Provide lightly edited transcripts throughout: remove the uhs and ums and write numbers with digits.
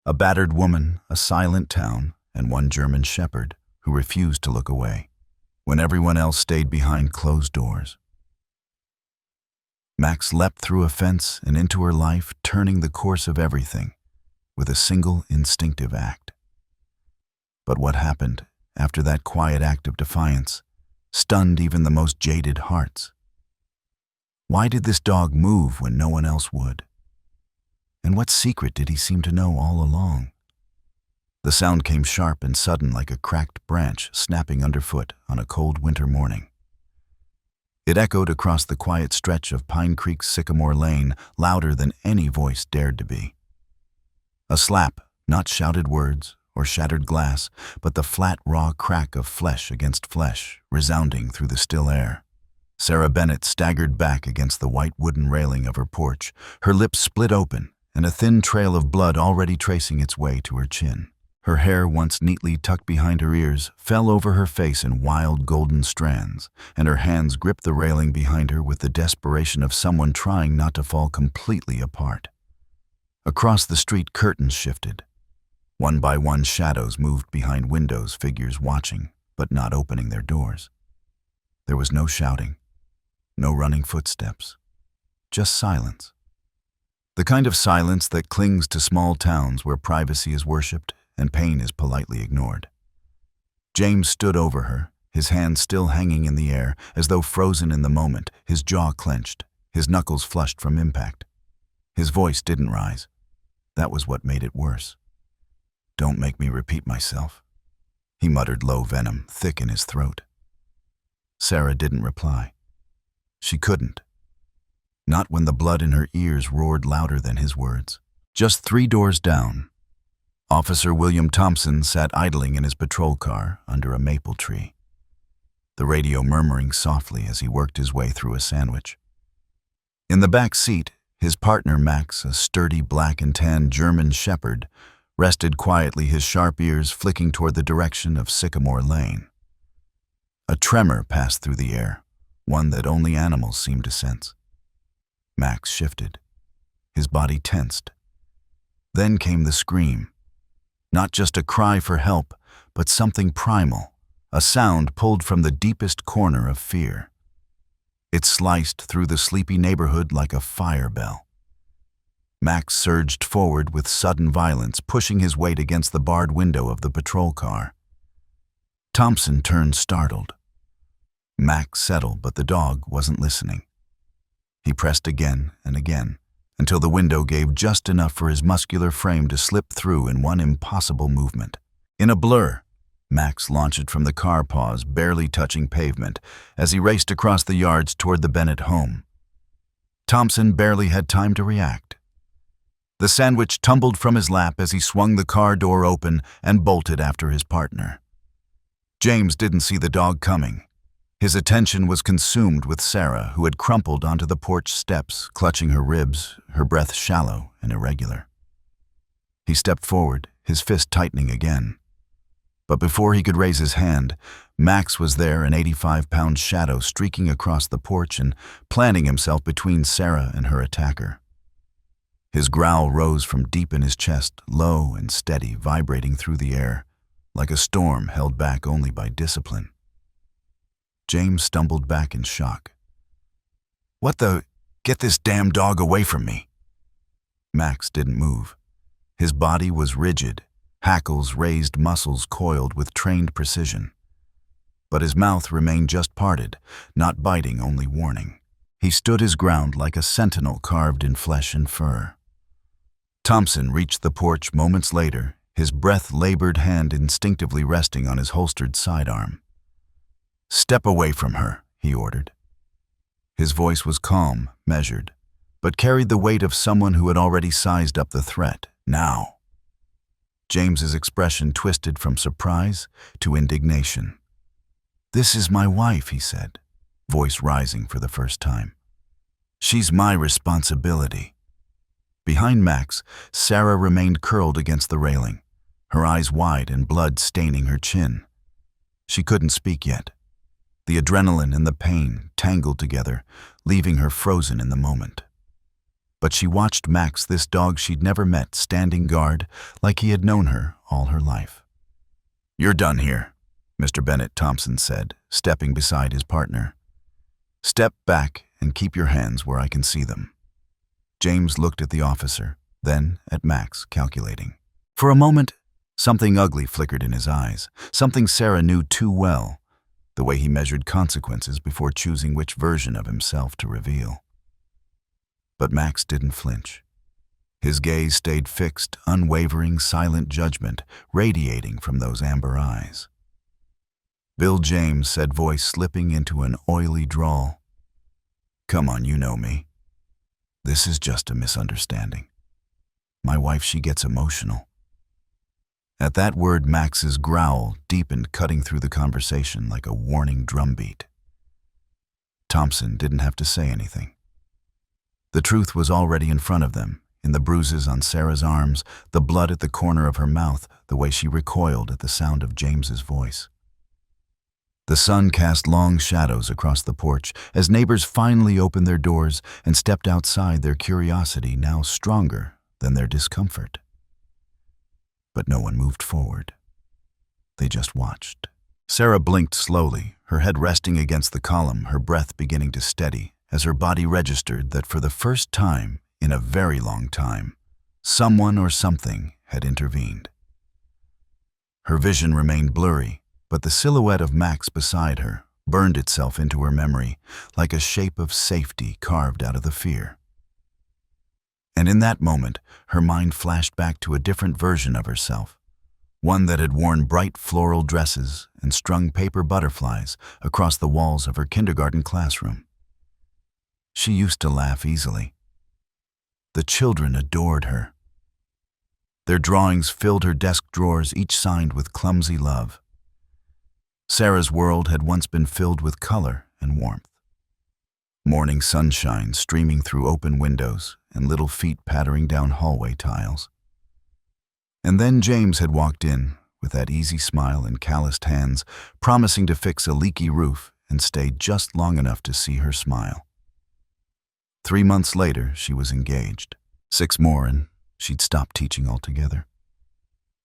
A battered woman, a silent town, and one German shepherd who refused to look away when everyone else stayed behind closed doors. Max leapt through a fence and into her life, turning the course of everything with a single instinctive act. But what happened after that quiet act of defiance stunned even the most jaded hearts. Why did this dog move when no one else would? And what secret did he seem to know all along? The sound came sharp and sudden, like a cracked branch snapping underfoot on a cold winter morning. It echoed across the quiet stretch of Pine Creek's Sycamore Lane, louder than any voice dared to be. A slap, not shouted words or shattered glass, but the flat, raw crack of flesh against flesh, resounding through the still air. Sarah Bennett staggered back against the white wooden railing of her porch, her lips split open, and a thin trail of blood already tracing its way to her chin. Her hair, once neatly tucked behind her ears, fell over her face in wild golden strands, and her hands gripped the railing behind her with the desperation of someone trying not to fall completely apart. Across the street, curtains shifted. One by one, shadows moved behind windows, figures watching, but not opening their doors. There was no shouting, no running footsteps, just silence. The kind of silence that clings to small towns where privacy is worshipped and pain is politely ignored. James stood over her, his hands still hanging in the air, as though frozen in the moment, his jaw clenched, his knuckles flushed from impact. His voice didn't rise. That was what made it worse. "Don't make me repeat myself," he muttered, low venom thick in his throat. Sarah didn't reply. She couldn't. Not when the blood in her ears roared louder than his words. Just 3 doors down, Officer William Thompson sat idling in his patrol car under a maple tree, the radio murmuring softly as he worked his way through a sandwich. In the back seat, his partner Max, a sturdy black and tan German shepherd, rested quietly, his sharp ears flicking toward the direction of Sycamore Lane. A tremor passed through the air, one that only animals seemed to sense. Max shifted. His body tensed. Then came the scream. Not just a cry for help, but something primal, a sound pulled from the deepest corner of fear. It sliced through the sleepy neighborhood like a fire bell. Max surged forward with sudden violence, pushing his weight against the barred window of the patrol car. Thompson turned, startled. Max settled, but the dog wasn't listening. He pressed again and again, until the window gave just enough for his muscular frame to slip through in one impossible movement. In a blur, Max launched from the car, paws barely touching pavement, as he raced across the yards toward the Bennett home. Thompson barely had time to react. The sandwich tumbled from his lap as he swung the car door open and bolted after his partner. James didn't see the dog coming. His attention was consumed with Sarah, who had crumpled onto the porch steps, clutching her ribs, her breath shallow and irregular. He stepped forward, his fist tightening again. But before he could raise his hand, Max was there, an 85-pound shadow streaking across the porch and planting himself between Sarah and her attacker. His growl rose from deep in his chest, low and steady, vibrating through the air, like a storm held back only by discipline. James stumbled back in shock. "What the? Get this damn dog away from me!" Max didn't move. His body was rigid, hackles raised, muscles coiled with trained precision. But his mouth remained just parted, not biting, only warning. He stood his ground like a sentinel carved in flesh and fur. Thompson reached the porch moments later, his breath-labored hand instinctively resting on his holstered sidearm. "Step away from her," he ordered. His voice was calm, measured, but carried the weight of someone who had already sized up the threat. "Now." James's expression twisted from surprise to indignation. "This is my wife," he said, voice rising for the first time. "She's my responsibility." Behind Max, Sarah remained curled against the railing, her eyes wide and blood staining her chin. She couldn't speak yet. The adrenaline and the pain tangled together, leaving her frozen in the moment. But she watched Max, this dog she'd never met, standing guard like he had known her all her life. "You're done here," Mr. Bennett Thompson said, stepping beside his partner. "Step back and keep your hands where I can see them." James looked at the officer, then at Max, calculating. For a moment, something ugly flickered in his eyes, something Sarah knew too well, the way he measured consequences before choosing which version of himself to reveal. But Max didn't flinch. His gaze stayed fixed, unwavering, silent judgment radiating from those amber eyes. Bill James said, voice slipping into an oily drawl, "Come on, you know me. This is just a misunderstanding. My wife, she gets emotional." At that word, Max's growl deepened, cutting through the conversation like a warning drumbeat. Thompson didn't have to say anything. The truth was already in front of them, in the bruises on Sarah's arms, the blood at the corner of her mouth, the way she recoiled at the sound of James's voice. The sun cast long shadows across the porch as neighbors finally opened their doors and stepped outside, their curiosity now stronger than their discomfort. But no one moved forward. They just watched. Sarah blinked slowly, her head resting against the column, her breath beginning to steady as her body registered that for the first time in a very long time, someone or something had intervened. Her vision remained blurry, but the silhouette of Max beside her burned itself into her memory like a shape of safety carved out of the fear. And in that moment, her mind flashed back to a different version of herself, one that had worn bright floral dresses and strung paper butterflies across the walls of her kindergarten classroom. She used to laugh easily. The children adored her. Their drawings filled her desk drawers, each signed with clumsy love. Sarah's world had once been filled with color and warmth. Morning sunshine streaming through open windows and little feet pattering down hallway tiles. And then James had walked in with that easy smile and calloused hands, promising to fix a leaky roof and stay just long enough to see her smile. 3 months later, she was engaged. 6 more and she'd stopped teaching altogether.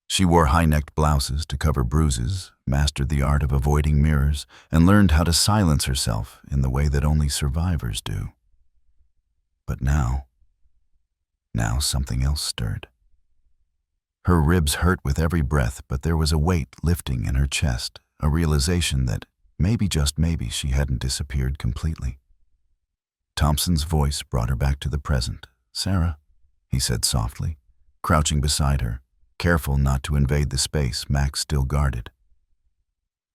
She wore high-necked blouses to cover bruises, mastered the art of avoiding mirrors, and learned how to silence herself in the way that only survivors do. But now something else stirred. Her ribs hurt with every breath, but there was a weight lifting in her chest, a realization that maybe, just maybe, she hadn't disappeared completely. Thompson's voice brought her back to the present. "Sarah," he said softly, crouching beside her, careful not to invade the space Max still guarded.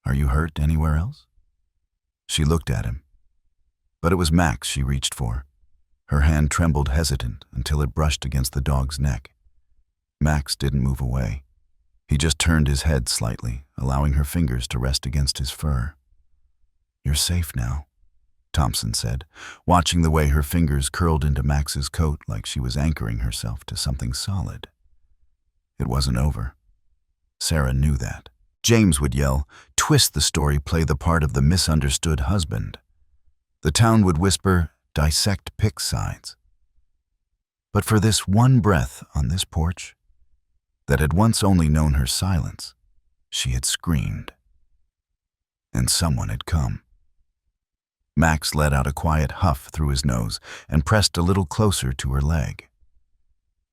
"Are you hurt anywhere else?" She looked at him, but it was Max she reached for. Her hand trembled, hesitant, until it brushed against the dog's neck. Max didn't move away. He just turned his head slightly, allowing her fingers to rest against his fur. "You're safe now," Thompson said, watching the way her fingers curled into Max's coat like she was anchoring herself to something solid. It wasn't over. Sarah knew that. James would yell, twist the story, play the part of the misunderstood husband. The town would whisper, dissect, pick sides. But for this one breath on this porch, that had once only known her silence, she had screamed. And someone had come. Max let out a quiet huff through his nose and pressed a little closer to her leg.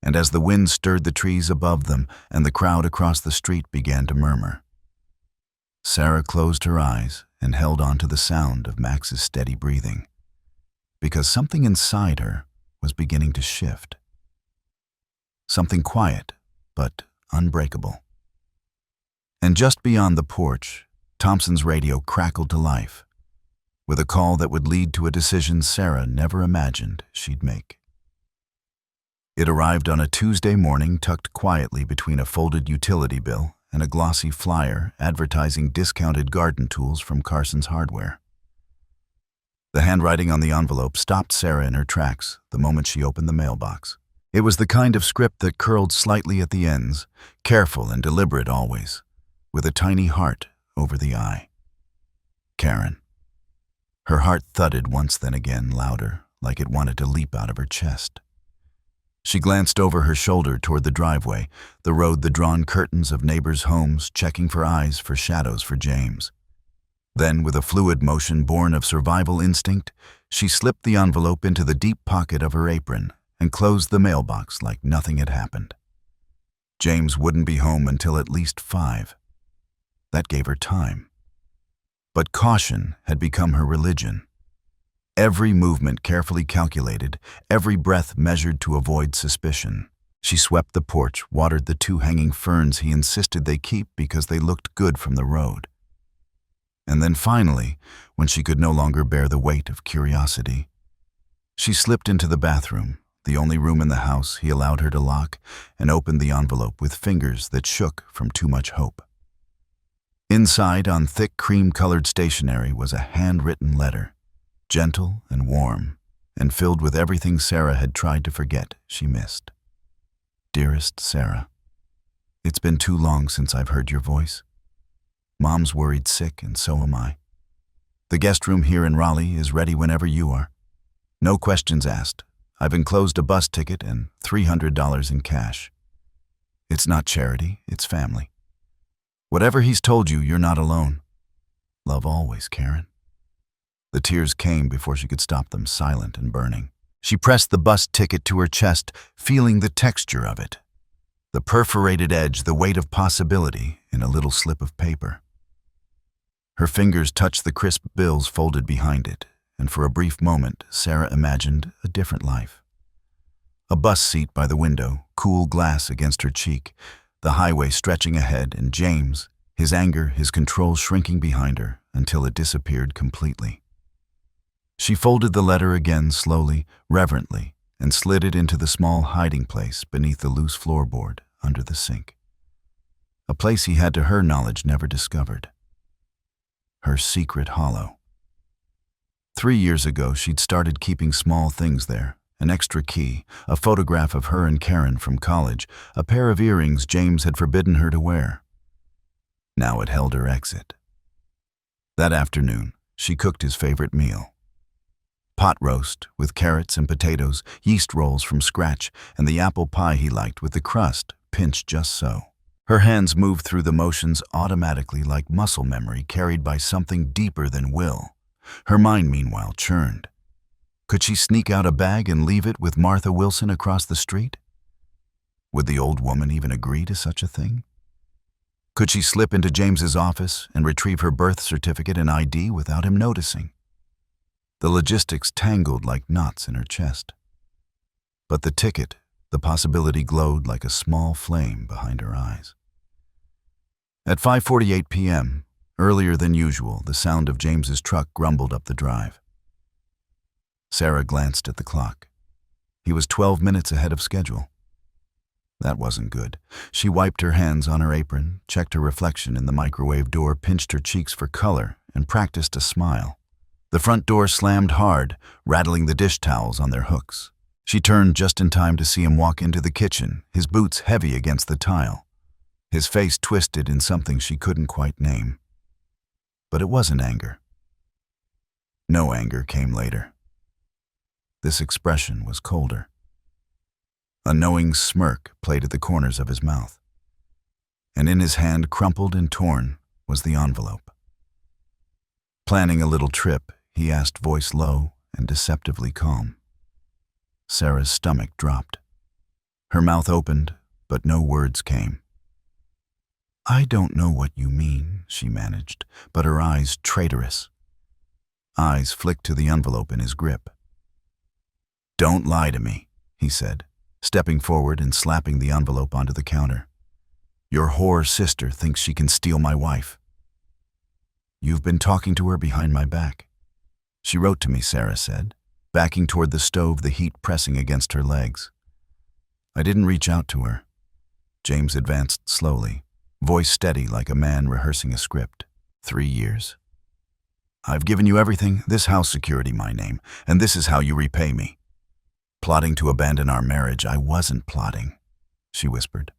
And as the wind stirred the trees above them and the crowd across the street began to murmur, Sarah closed her eyes and held on to the sound of Max's steady breathing, because something inside her was beginning to shift. Something quiet, but unbreakable. And just beyond the porch, Thompson's radio crackled to life, with a call that would lead to a decision Sarah never imagined she'd make. It arrived on a Tuesday morning, tucked quietly between a folded utility bill and a glossy flyer advertising discounted garden tools from Carson's Hardware. The handwriting on the envelope stopped Sarah in her tracks the moment she opened the mailbox. It was the kind of script that curled slightly at the ends, careful and deliberate always, with a tiny heart over the I. Karen. Her heart thudded once, then again, louder, like it wanted to leap out of her chest. She glanced over her shoulder toward the driveway, the road, the drawn curtains of neighbors' homes, checking for eyes, for shadows for James. Then, with a fluid motion born of survival instinct, she slipped the envelope into the deep pocket of her apron and closed the mailbox like nothing had happened. James wouldn't be home until at least 5. That gave her time. But caution had become her religion. Every movement carefully calculated, every breath measured to avoid suspicion. She swept the porch, watered the 2 hanging ferns he insisted they keep because they looked good from the road. And then finally, when she could no longer bear the weight of curiosity, she slipped into the bathroom, the only room in the house he allowed her to lock, and opened the envelope with fingers that shook from too much hope. Inside, on thick cream-colored stationery, was a handwritten letter, gentle and warm, and filled with everything Sarah had tried to forget she missed. Dearest Sarah, it's been too long since I've heard your voice. Mom's worried sick, and so am I. The guest room here in Raleigh is ready whenever you are. No questions asked. I've enclosed a bus ticket and $300 in cash. It's not charity, it's family. Whatever he's told you, you're not alone. Love always, Karen. The tears came before she could stop them, silent and burning. She pressed the bus ticket to her chest, feeling the texture of it. The perforated edge, the weight of possibility in a little slip of paper. Her fingers touched the crisp bills folded behind it, and for a brief moment, Sarah imagined a different life. A bus seat by the window, cool glass against her cheek, the highway stretching ahead, and James, his anger, his control shrinking behind her until it disappeared completely. She folded the letter again slowly, reverently, and slid it into the small hiding place beneath the loose floorboard under the sink. A place he had, to her knowledge, never discovered. Her secret hollow. 3 years ago, she'd started keeping small things there. An extra key, a photograph of her and Karen from college, a pair of earrings James had forbidden her to wear. Now it held her exit. That afternoon, she cooked his favorite meal. Pot roast with carrots and potatoes, yeast rolls from scratch, and the apple pie he liked with the crust pinched just so. Her hands moved through the motions automatically, like muscle memory carried by something deeper than will. Her mind, meanwhile, churned. Could she sneak out a bag and leave it with Martha Wilson across the street? Would the old woman even agree to such a thing? Could she slip into James's office and retrieve her birth certificate and ID without him noticing? The logistics tangled like knots in her chest. But the ticket, the possibility, glowed like a small flame behind her eyes. At 5:48 p.m., earlier than usual, the sound of James's truck grumbled up the drive. Sarah glanced at the clock. He was 12 minutes ahead of schedule. That wasn't good. She wiped her hands on her apron, checked her reflection in the microwave door, pinched her cheeks for color, and practiced a smile. The front door slammed hard, rattling the dish towels on their hooks. She turned just in time to see him walk into the kitchen, his boots heavy against the tile. His face twisted in something she couldn't quite name. But it wasn't anger. No anger came later. This expression was colder. A knowing smirk played at the corners of his mouth. And in his hand, crumpled and torn, was the envelope. Planning a little trip, he asked, voice low and deceptively calm. Sarah's stomach dropped. Her mouth opened, but no words came. I don't know what you mean, she managed, but her eyes traitorous. Eyes flicked to the envelope in his grip. Don't lie to me, he said, stepping forward and slapping the envelope onto the counter. Your whore sister thinks she can steal my wife. You've been talking to her behind my back. She wrote to me, Sarah said, backing toward the stove, the heat pressing against her legs. I didn't reach out to her. James advanced slowly, voice steady like a man rehearsing a script. 3 years. I've given you everything, this house security my name, and this is how you repay me. Plotting to abandon our marriage, I wasn't plotting, she whispered.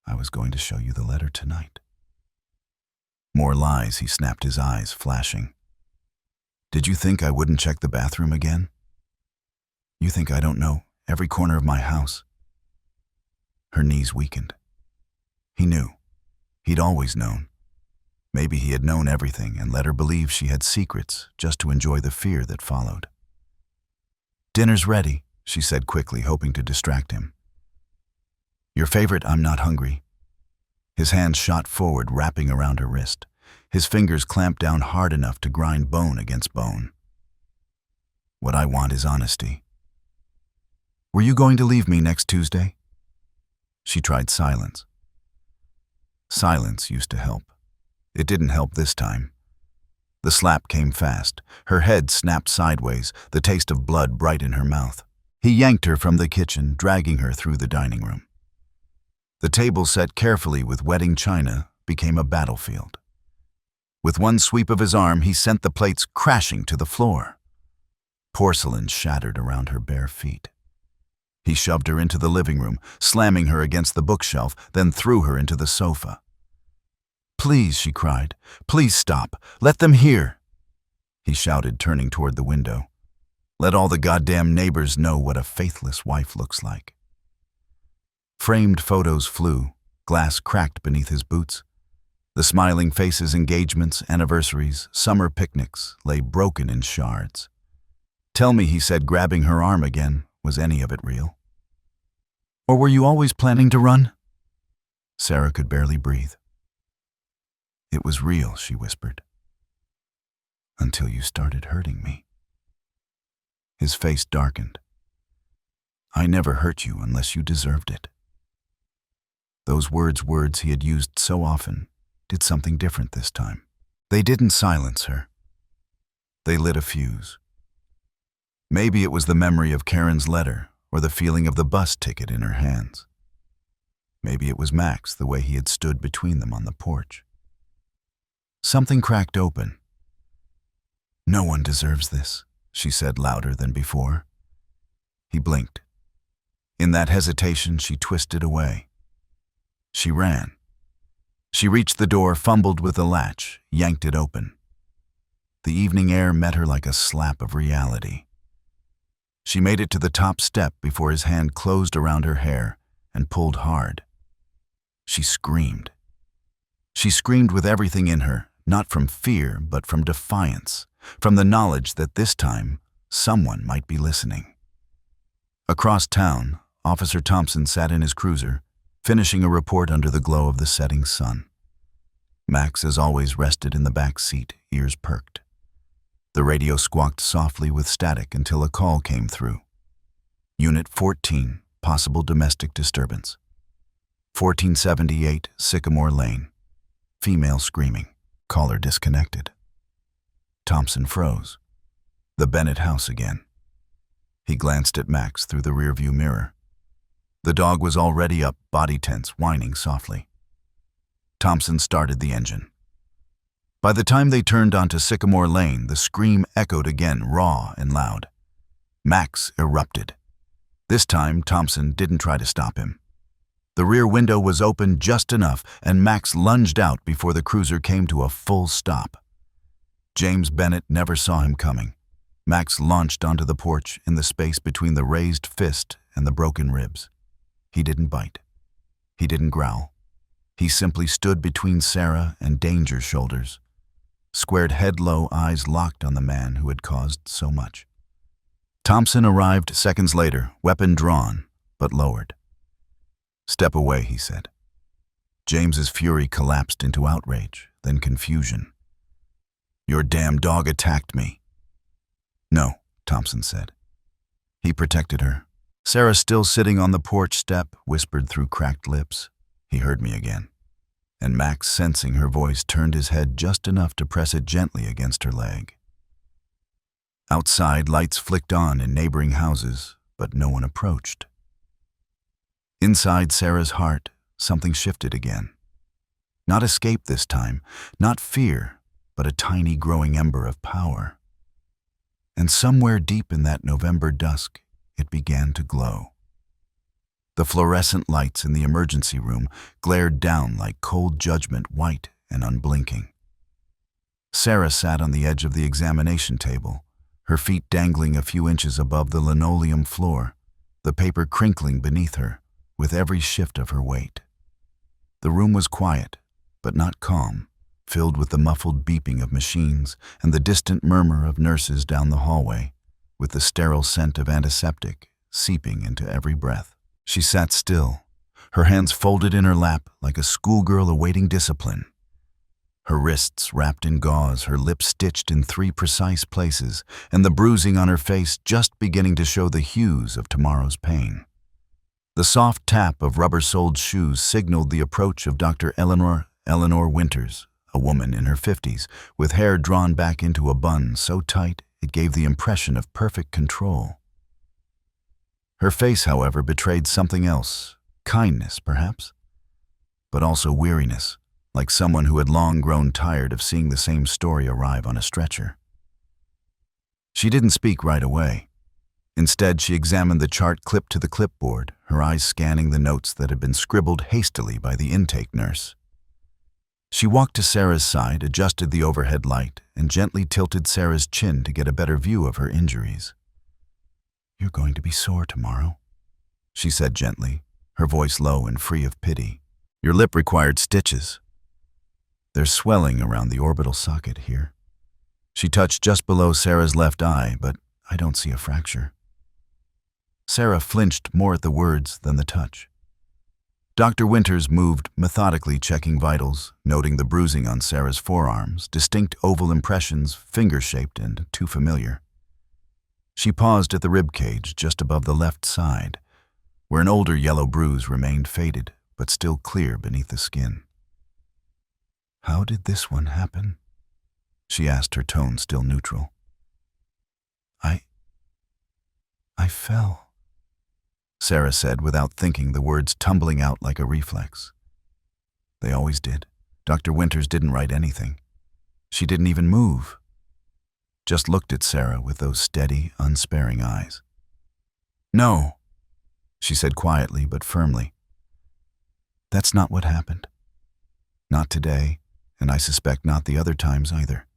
I was going to show you the letter tonight. More lies, he snapped, his eyes flashing. Did you think I wouldn't check the bathroom again? You think I don't know every corner of my house. Her knees weakened. He knew. He'd always known. Maybe he had known everything and let her believe she had secrets just to enjoy the fear that followed. "Dinner's ready," she said quickly, hoping to distract him. "Your favorite, I'm not hungry." His hand shot forward, wrapping around her wrist. His fingers clamped down hard enough to grind bone against bone. "What I want is honesty." "Were you going to leave me next Tuesday?" She tried silence. Silence used to help. It didn't help this time. The slap came fast. Her head snapped sideways, the taste of blood bright in her mouth. He yanked her from the kitchen, dragging her through the dining room. The table set carefully with wedding china became a battlefield. With one sweep of his arm, he sent the plates crashing to the floor. Porcelain shattered around her bare feet. He shoved her into the living room, slamming her against the bookshelf, then threw her into the sofa. "Please," she cried. "Please stop. Let them hear." He shouted, turning toward the window. "Let all the goddamn neighbors know what a faithless wife looks like." Framed photos flew, glass cracked beneath his boots. The smiling faces, engagements, anniversaries, summer picnics lay broken in shards. "Tell me," he said, grabbing her arm again, "was any of it real? Or were you always planning to run?" Sarah could barely breathe. "It was real," she whispered. "Until you started hurting me." His face darkened. "I never hurt you unless you deserved it." Those words he had used so often, did something different this time. They didn't silence her. They lit a fuse. Maybe it was the memory of Karen's letter or the feeling of the bus ticket in her hands. Maybe it was Max, the way he had stood between them on the porch. Something cracked open. "No one deserves this," she said louder than before. He blinked. In that hesitation, she twisted away. She ran. She reached the door, fumbled with the latch, yanked it open. The evening air met her like a slap of reality. She made it to the top step before his hand closed around her hair and pulled hard. She screamed. She screamed with everything in her, not from fear, but from defiance, from the knowledge that this time someone might be listening. Across town, Officer Thompson sat in his cruiser, finishing a report under the glow of the setting sun. Max, as always, rested in the back seat, ears perked. The radio squawked softly with static until a call came through. Unit 14, possible domestic disturbance. 1478 Sycamore Lane. Female screaming. Caller disconnected. Thompson froze. The Bennett house again. He glanced at Max through the rearview mirror. The dog was already up, body tense, whining softly. Thompson started the engine. By the time they turned onto Sycamore Lane, the scream echoed again, raw and loud. Max erupted. This time, Thompson didn't try to stop him. The rear window was open just enough, and Max lunged out before the cruiser came to a full stop. James Bennett never saw him coming. Max launched onto the porch in the space between the raised fist and the broken ribs. He didn't bite. He didn't growl. He simply stood between Sarah and Danger's shoulders, squared head low, eyes locked on the man who had caused so much. Thompson arrived seconds later, weapon drawn, but lowered. "Step away," he said. James's fury collapsed into outrage, then confusion. "Your damn dog attacked me." "No," Thompson said. He protected her. Sarah, still sitting on the porch step, whispered through cracked lips, "He heard me again." And Max, sensing her voice, turned his head just enough to press it gently against her leg. Outside, lights flicked on in neighboring houses, but no one approached. Inside Sarah's heart, something shifted again. Not escape this time, not fear, but a tiny growing ember of power. And somewhere deep in that November dusk, it began to glow. The fluorescent lights in the emergency room glared down like cold judgment, white and unblinking. Sarah sat on the edge of the examination table, her feet dangling a few inches above the linoleum floor, the paper crinkling beneath her with every shift of her weight. The room was quiet, but not calm, filled with the muffled beeping of machines and the distant murmur of nurses down the hallway, with the sterile scent of antiseptic seeping into every breath. She sat still, her hands folded in her lap like a schoolgirl awaiting discipline. Her wrists wrapped in gauze, her lips stitched in 3 precise places, and the bruising on her face just beginning to show the hues of tomorrow's pain. The soft tap of rubber-soled shoes signaled the approach of Dr. Eleanor Winters, a woman in her 50s, with hair drawn back into a bun so tight it gave the impression of perfect control. Her face, however, betrayed something else, kindness, perhaps, but also weariness, like someone who had long grown tired of seeing the same story arrive on a stretcher. She didn't speak right away. Instead, she examined the chart clipped to the clipboard, her eyes scanning the notes that had been scribbled hastily by the intake nurse. She walked to Sarah's side, adjusted the overhead light, and gently tilted Sarah's chin to get a better view of her injuries. "You're going to be sore tomorrow," she said gently, her voice low and free of pity. "Your lip required stitches. There's swelling around the orbital socket here." She touched just below Sarah's left eye, but I don't see a fracture. Sarah flinched more at the words than the touch. Dr. Winters moved, methodically checking vitals, noting the bruising on Sarah's forearms, distinct oval impressions, finger-shaped and too familiar. She paused at the rib cage just above the left side, where an older yellow bruise remained faded, but still clear beneath the skin. "How did this one happen?" she asked, her tone still neutral. I fell," Sarah said without thinking, the words tumbling out like a reflex. They always did. Dr. Winters didn't write anything. She didn't even move. Just looked at Sarah with those steady, unsparing eyes. "No," she said quietly but firmly. "That's not what happened. Not today, and I suspect not the other times either."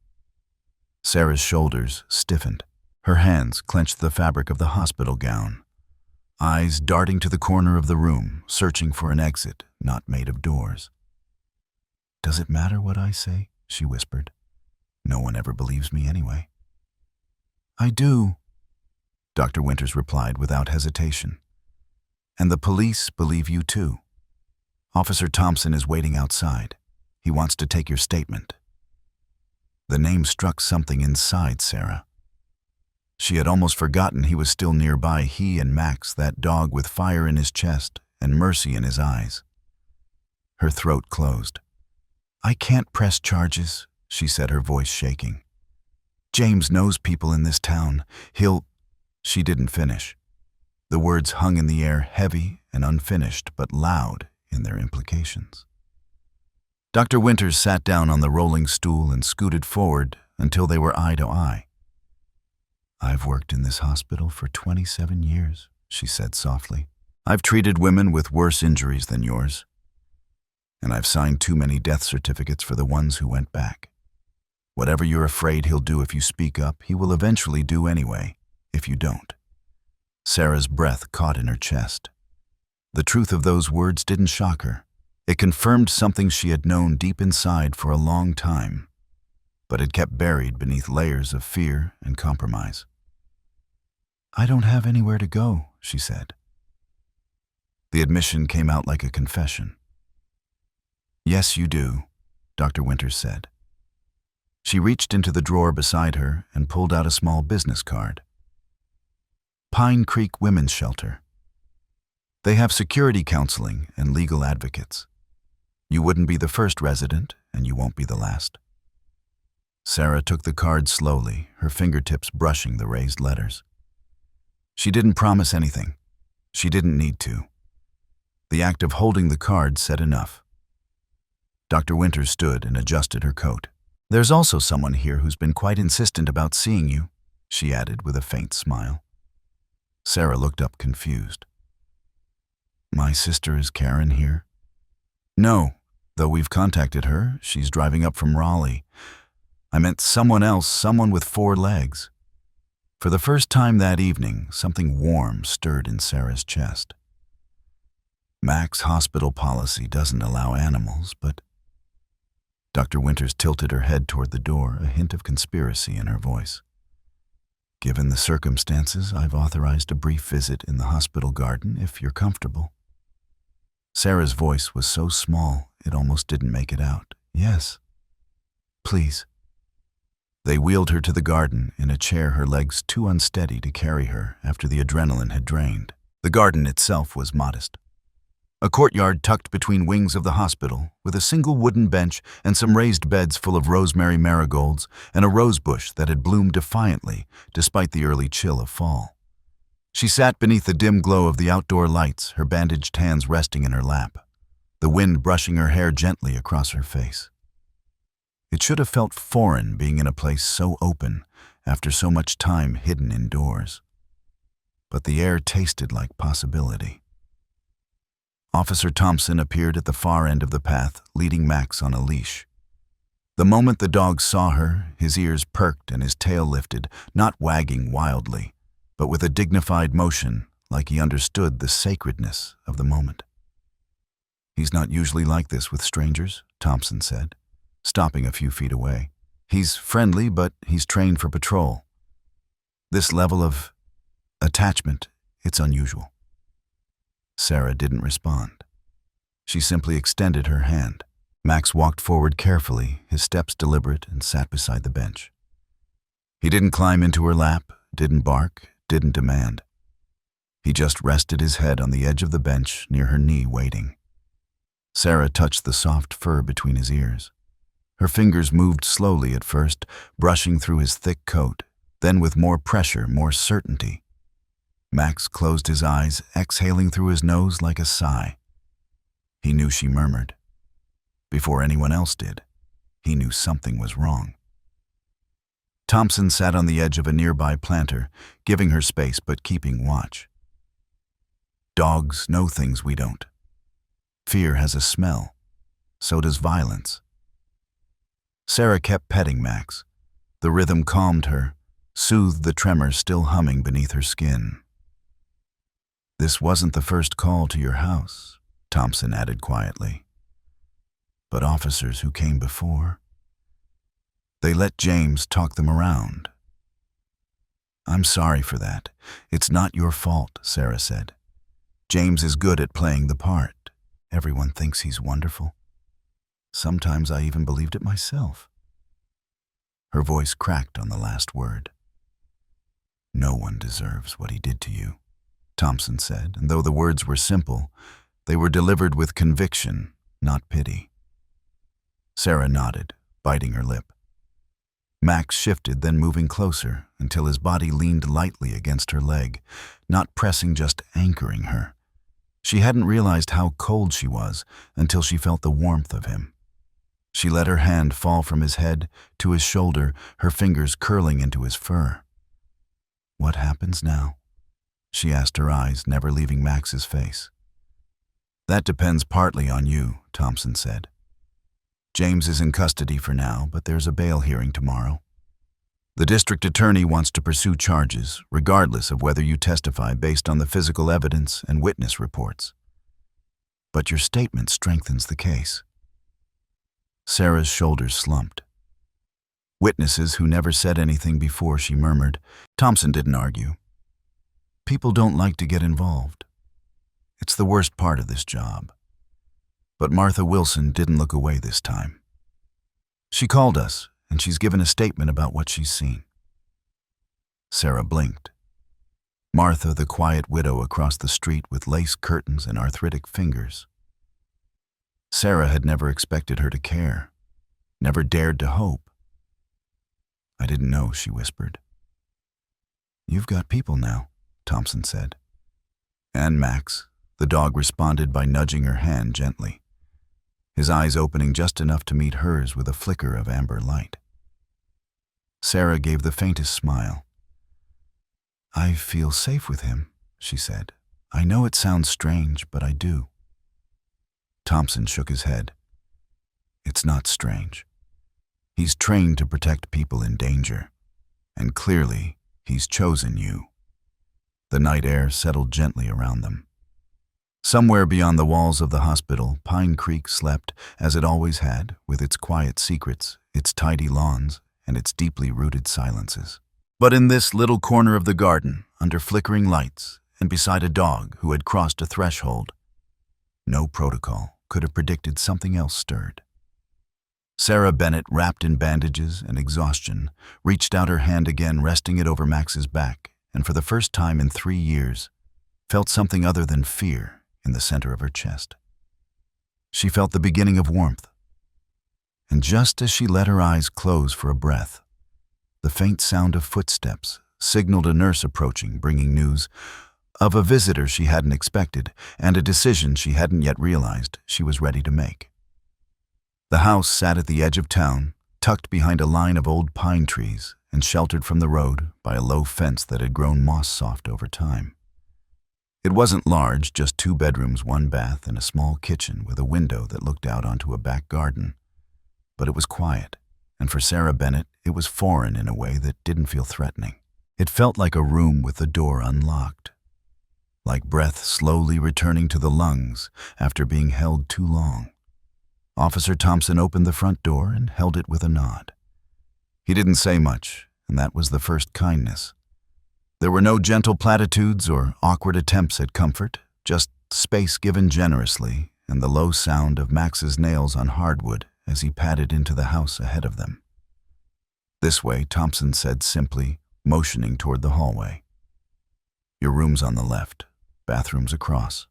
Sarah's shoulders stiffened. Her hands clenched the fabric of the hospital gown, eyes darting to the corner of the room, searching for an exit not made of doors. "Does it matter what I say?" she whispered. "No one ever believes me anyway." "I do," Dr. Winters replied without hesitation. "And the police believe you too. Officer Thompson is waiting outside. He wants to take your statement." The name struck something inside Sarah. She had almost forgotten he was still nearby, he and Max, that dog with fire in his chest and mercy in his eyes. Her throat closed. "I can't press charges," she said, her voice shaking. "James knows people in this town. He'll—" She didn't finish. The words hung in the air, heavy and unfinished, but loud in their implications. Dr. Winters sat down on the rolling stool and scooted forward until they were eye to eye. "I've worked in this hospital for 27 years, she said softly. "I've treated women with worse injuries than yours. And I've signed too many death certificates for the ones who went back. Whatever you're afraid he'll do if you speak up, he will eventually do anyway, if you don't." Sarah's breath caught in her chest. The truth of those words didn't shock her. It confirmed something she had known deep inside for a long time, but it kept buried beneath layers of fear and compromise. "I don't have anywhere to go," she said. The admission came out like a confession. "Yes, you do," Dr. Winters said. She reached into the drawer beside her and pulled out a small business card. "Pine Creek Women's Shelter. They have security counseling and legal advocates. You wouldn't be the first resident, and you won't be the last." Sarah took the card slowly, her fingertips brushing the raised letters. She didn't promise anything. She didn't need to. The act of holding the card said enough. Dr. Winters stood and adjusted her coat. "There's also someone here who's been quite insistent about seeing you," she added with a faint smile. Sarah looked up confused. "My sister is Karen here?" "No, though we've contacted her. She's driving up from Raleigh. I meant someone else, someone with 4 legs." For the first time that evening, something warm stirred in Sarah's chest. Mac's hospital policy doesn't allow animals, but... Dr. Winters tilted her head toward the door, a hint of conspiracy in her voice. Given the circumstances, I've authorized a brief visit in the hospital garden if you're comfortable. Sarah's voice was so small it almost didn't make it out. Yes. Please. They wheeled her to the garden in a chair, her legs too unsteady to carry her after the adrenaline had drained. The garden itself was modest. A courtyard tucked between wings of the hospital, with a single wooden bench and some raised beds full of rosemary marigolds and a rose bush that had bloomed defiantly despite the early chill of fall. She sat beneath the dim glow of the outdoor lights, her bandaged hands resting in her lap, the wind brushing her hair gently across her face. It should have felt foreign being in a place so open after so much time hidden indoors. But the air tasted like possibility. Officer Thompson appeared at the far end of the path, leading Max on a leash. The moment the dog saw her, his ears perked and his tail lifted, not wagging wildly, but with a dignified motion, like he understood the sacredness of the moment. He's not usually like this with strangers, Thompson said, stopping a few feet away. He's friendly, but he's trained for patrol. This level of attachment, it's unusual. Sarah didn't respond. She simply extended her hand. Max walked forward carefully, his steps deliberate, and sat beside the bench. He didn't climb into her lap, didn't bark, didn't demand. He just rested his head on the edge of the bench near her knee, waiting. Sarah touched the soft fur between his ears. Her fingers moved slowly at first, brushing through his thick coat, then with more pressure, more certainty. Max closed his eyes, exhaling through his nose like a sigh. He knew she murmured. Before anyone else did, he knew something was wrong. Thompson sat on the edge of a nearby planter, giving her space but keeping watch. Dogs know things we don't. Fear has a smell. So does violence. Sarah kept petting Max. The rhythm calmed her, soothed the tremor still humming beneath her skin. This wasn't the first call to your house, Thompson added quietly. But officers who came before, they let James talk them around. I'm sorry for that. It's not your fault, Sarah said. James is good at playing the part. Everyone thinks he's wonderful. Sometimes I even believed it myself. Her voice cracked on the last word. No one deserves what he did to you, Thompson said, and though the words were simple, they were delivered with conviction, not pity. Sarah nodded, biting her lip. Max shifted, then moving closer, until his body leaned lightly against her leg, not pressing, just anchoring her. She hadn't realized how cold she was until she felt the warmth of him. She let her hand fall from his head to his shoulder, her fingers curling into his fur. What happens now? She asked, her eyes never leaving Max's face. That depends partly on you, Thompson said. James is in custody for now, but there's a bail hearing tomorrow. The district attorney wants to pursue charges, regardless of whether you testify based on the physical evidence and witness reports. But your statement strengthens the case. Sarah's shoulders slumped. Witnesses who never said anything before, she murmured. Thompson didn't argue. People don't like to get involved. It's the worst part of this job. But Martha Wilson didn't look away this time. She called us, and she's given a statement about what she's seen. Sarah blinked. Martha, the quiet widow across the street with lace curtains and arthritic fingers. Sarah had never expected her to care, never dared to hope. I didn't know, she whispered. You've got people now, Thompson said. And Max, the dog responded by nudging her hand gently, his eyes opening just enough to meet hers with a flicker of amber light. Sarah gave the faintest smile. I feel safe with him, she said. I know it sounds strange, but I do. Thompson shook his head. It's not strange. He's trained to protect people in danger, and clearly, He's chosen you." The night air settled gently around them. Somewhere beyond the walls of the hospital, Pine Creek slept, as it always had, with its quiet secrets, its tidy lawns, and its deeply rooted silences. But in this little corner of the garden, under flickering lights, and beside a dog who had crossed a threshold, no protocol could have predicted something else stirred. Sarah Bennett, wrapped in bandages and exhaustion, reached out her hand again, resting it over Max's back, and for the first time in 3 years, felt something other than fear in the center of her chest. She felt the beginning of warmth. And just as she let her eyes close for a breath, the faint sound of footsteps signaled a nurse approaching, bringing news of a visitor she hadn't expected and a decision she hadn't yet realized she was ready to make. The house sat at the edge of town, tucked behind a line of old pine trees and sheltered from the road by a low fence that had grown moss-soft over time. It wasn't large, just 2 bedrooms, 1 bath, and a small kitchen with a window that looked out onto a back garden. But it was quiet, and for Sarah Bennett, it was foreign in a way that didn't feel threatening. It felt like a room with the door unlocked, like breath slowly returning to the lungs after being held too long. Officer Thompson opened the front door and held it with a nod. He didn't say much, and that was the first kindness. There were no gentle platitudes or awkward attempts at comfort, just space given generously and the low sound of Max's nails on hardwood as he padded into the house ahead of them. "This way," Thompson said simply, motioning toward the hallway. "Your room's on the left, bathroom's across."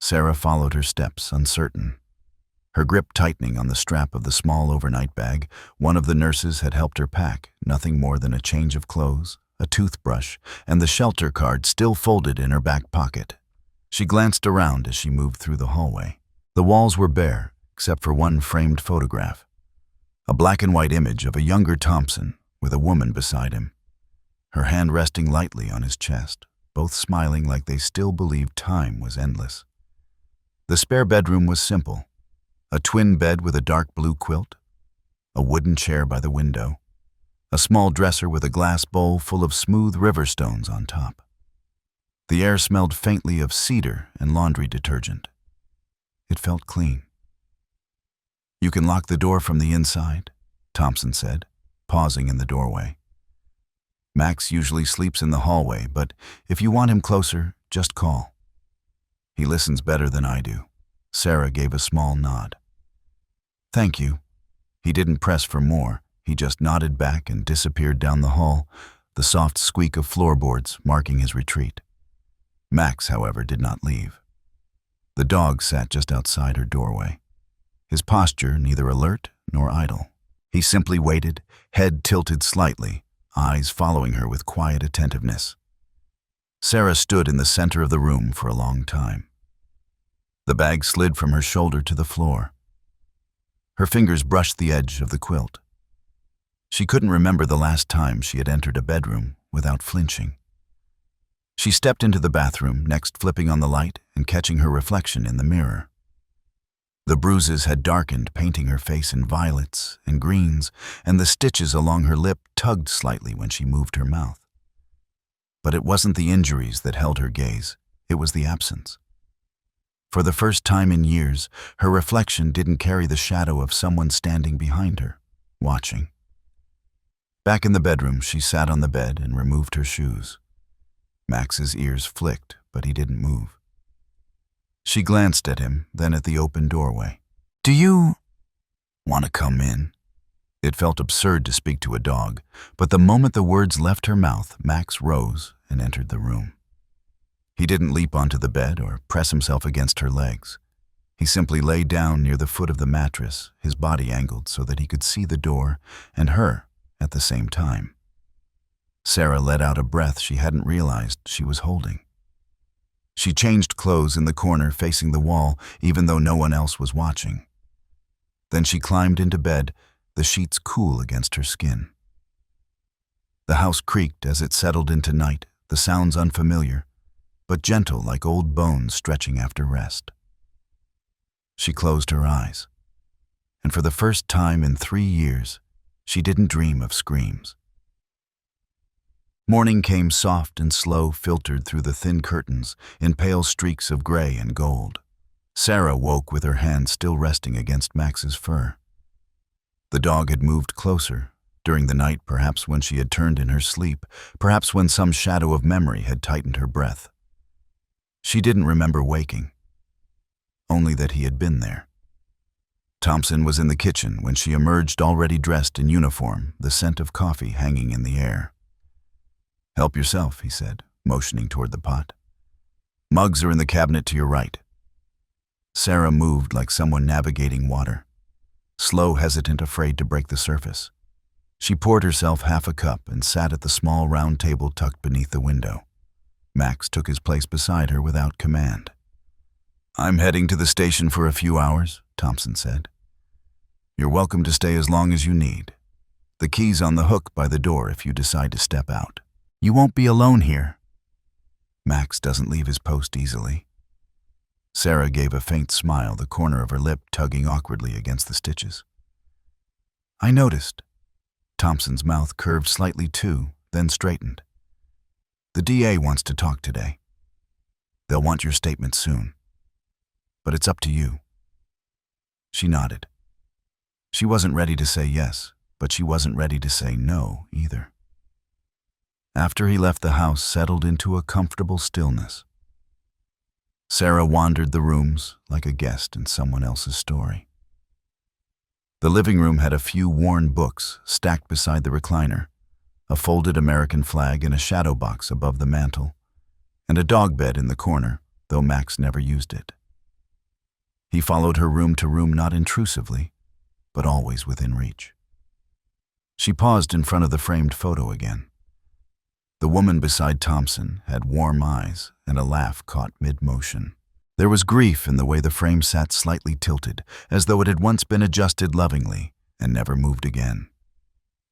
Sarah followed her steps, uncertain. Her grip tightening on the strap of the small overnight bag one of the nurses had helped her pack, nothing more than a change of clothes, a toothbrush, and the shelter card still folded in her back pocket. She glanced around as she moved through the hallway. The walls were bare, except for one framed photograph, a black and white image of a younger Thompson with a woman beside him, her hand resting lightly on his chest, both smiling like they still believed time was endless. The spare bedroom was simple. A twin bed with a dark blue quilt, a wooden chair by the window, a small dresser with a glass bowl full of smooth river stones on top. The air smelled faintly of cedar and laundry detergent. It felt clean. "You can lock the door from the inside," Thompson said, pausing in the doorway. "Max usually sleeps in the hallway, but if you want him closer, just call. He listens better than I do." Sarah gave a small nod. "Thank you." He didn't press for more. He just nodded back and disappeared down the hall, the soft squeak of floorboards marking his retreat. Max, however, did not leave. The dog sat just outside her doorway, his posture neither alert nor idle. He simply waited, head tilted slightly, eyes following her with quiet attentiveness. Sarah stood in the center of the room for a long time. The bag slid from her shoulder to the floor. Her fingers brushed the edge of the quilt. She couldn't remember the last time she had entered a bedroom without flinching. She stepped into the bathroom, next flipping on the light and catching her reflection in the mirror. The bruises had darkened, painting her face in violets and greens, and the stitches along her lip tugged slightly when she moved her mouth. But it wasn't the injuries that held her gaze, it was the absence. For the first time in years, her reflection didn't carry the shadow of someone standing behind her, watching. Back in the bedroom, she sat on the bed and removed her shoes. Max's ears flicked, but he didn't move. She glanced at him, then at the open doorway. "Do you want to come in?" It felt absurd to speak to a dog, but the moment the words left her mouth, Max rose and entered the room. He didn't leap onto the bed or press himself against her legs. He simply lay down near the foot of the mattress, his body angled so that he could see the door and her at the same time. Sarah let out a breath she hadn't realized she was holding. She changed clothes in the corner facing the wall, even though no one else was watching. Then she climbed into bed, the sheets cool against her skin. The house creaked as it settled into night, the sounds unfamiliar, but gentle like old bones stretching after rest. She closed her eyes, and for the first time in 3 years, she didn't dream of screams. Morning came soft and slow, filtered through the thin curtains in pale streaks of gray and gold. Sarah woke with her hand still resting against Max's fur. The dog had moved closer, during the night, perhaps when she had turned in her sleep, perhaps when some shadow of memory had tightened her breath. She didn't remember waking, only that he had been there. Thompson was in the kitchen when she emerged, already dressed in uniform, the scent of coffee hanging in the air. "Help yourself," he said, motioning toward the pot. "Mugs are in the cabinet to your right." Sarah moved like someone navigating water, slow, hesitant, afraid to break the surface. She poured herself half a cup and sat at the small round table tucked beneath the window. Max took his place beside her without command. "I'm heading to the station for a few hours," Thompson said. "You're welcome to stay as long as you need. The key's on the hook by the door if you decide to step out." "You won't be alone here." Max doesn't leave his post easily. Sarah gave a faint smile, the corner of her lip tugging awkwardly against the stitches. "I noticed." Thompson's mouth curved slightly too, then straightened. "The DA wants to talk today. They'll want your statement soon. But it's up to you." She nodded. She wasn't ready to say yes, but she wasn't ready to say no either. After he left, the house settled into a comfortable stillness. Sarah wandered the rooms like a guest in someone else's story. The living room had a few worn books stacked beside the recliner, a folded American flag in a shadow box above the mantel, and a dog bed in the corner, though Max never used it. He followed her room to room, not intrusively, but always within reach. She paused in front of the framed photo again. The woman beside Thompson had warm eyes and a laugh caught mid-motion. There was grief in the way the frame sat slightly tilted, as though it had once been adjusted lovingly and never moved again.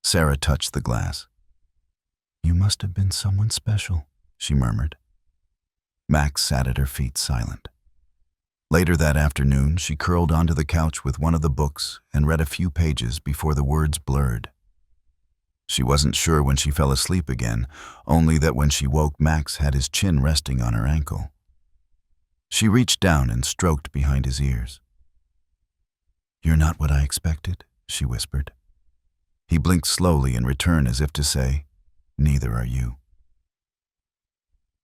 Sarah touched the glass. "You must have been someone special," she murmured. Max sat at her feet, silent. Later that afternoon, she curled onto the couch with one of the books and read a few pages before the words blurred. She wasn't sure when she fell asleep again, only that when she woke, Max had his chin resting on her ankle. She reached down and stroked behind his ears. "You're not what I expected," she whispered. He blinked slowly in return, as if to say, "Neither are you."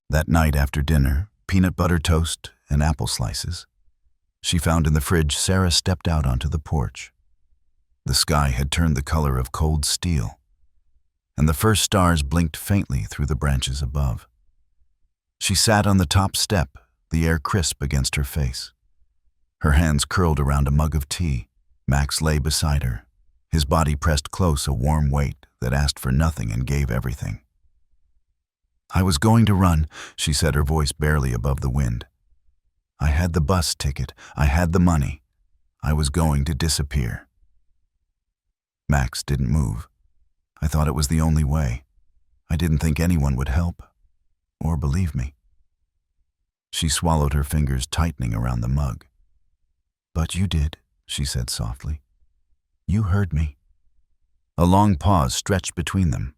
That night after dinner, peanut butter toast and apple slices she found in the fridge, Sarah stepped out onto the porch. The sky had turned the color of cold steel, and the first stars blinked faintly through the branches above. She sat on the top step, the air crisp against her face. Her hands curled around a mug of tea. Max lay beside her, his body pressed close, a warm weight that asked for nothing and gave everything. "I was going to run," she said, her voice barely above the wind. "I had the bus ticket. I had the money. I was going to disappear." Max didn't move. "I thought it was the only way. I didn't think anyone would help or believe me." She swallowed, her fingers tightening around the mug. "But you did," she said softly. "You heard me." A long pause stretched between them.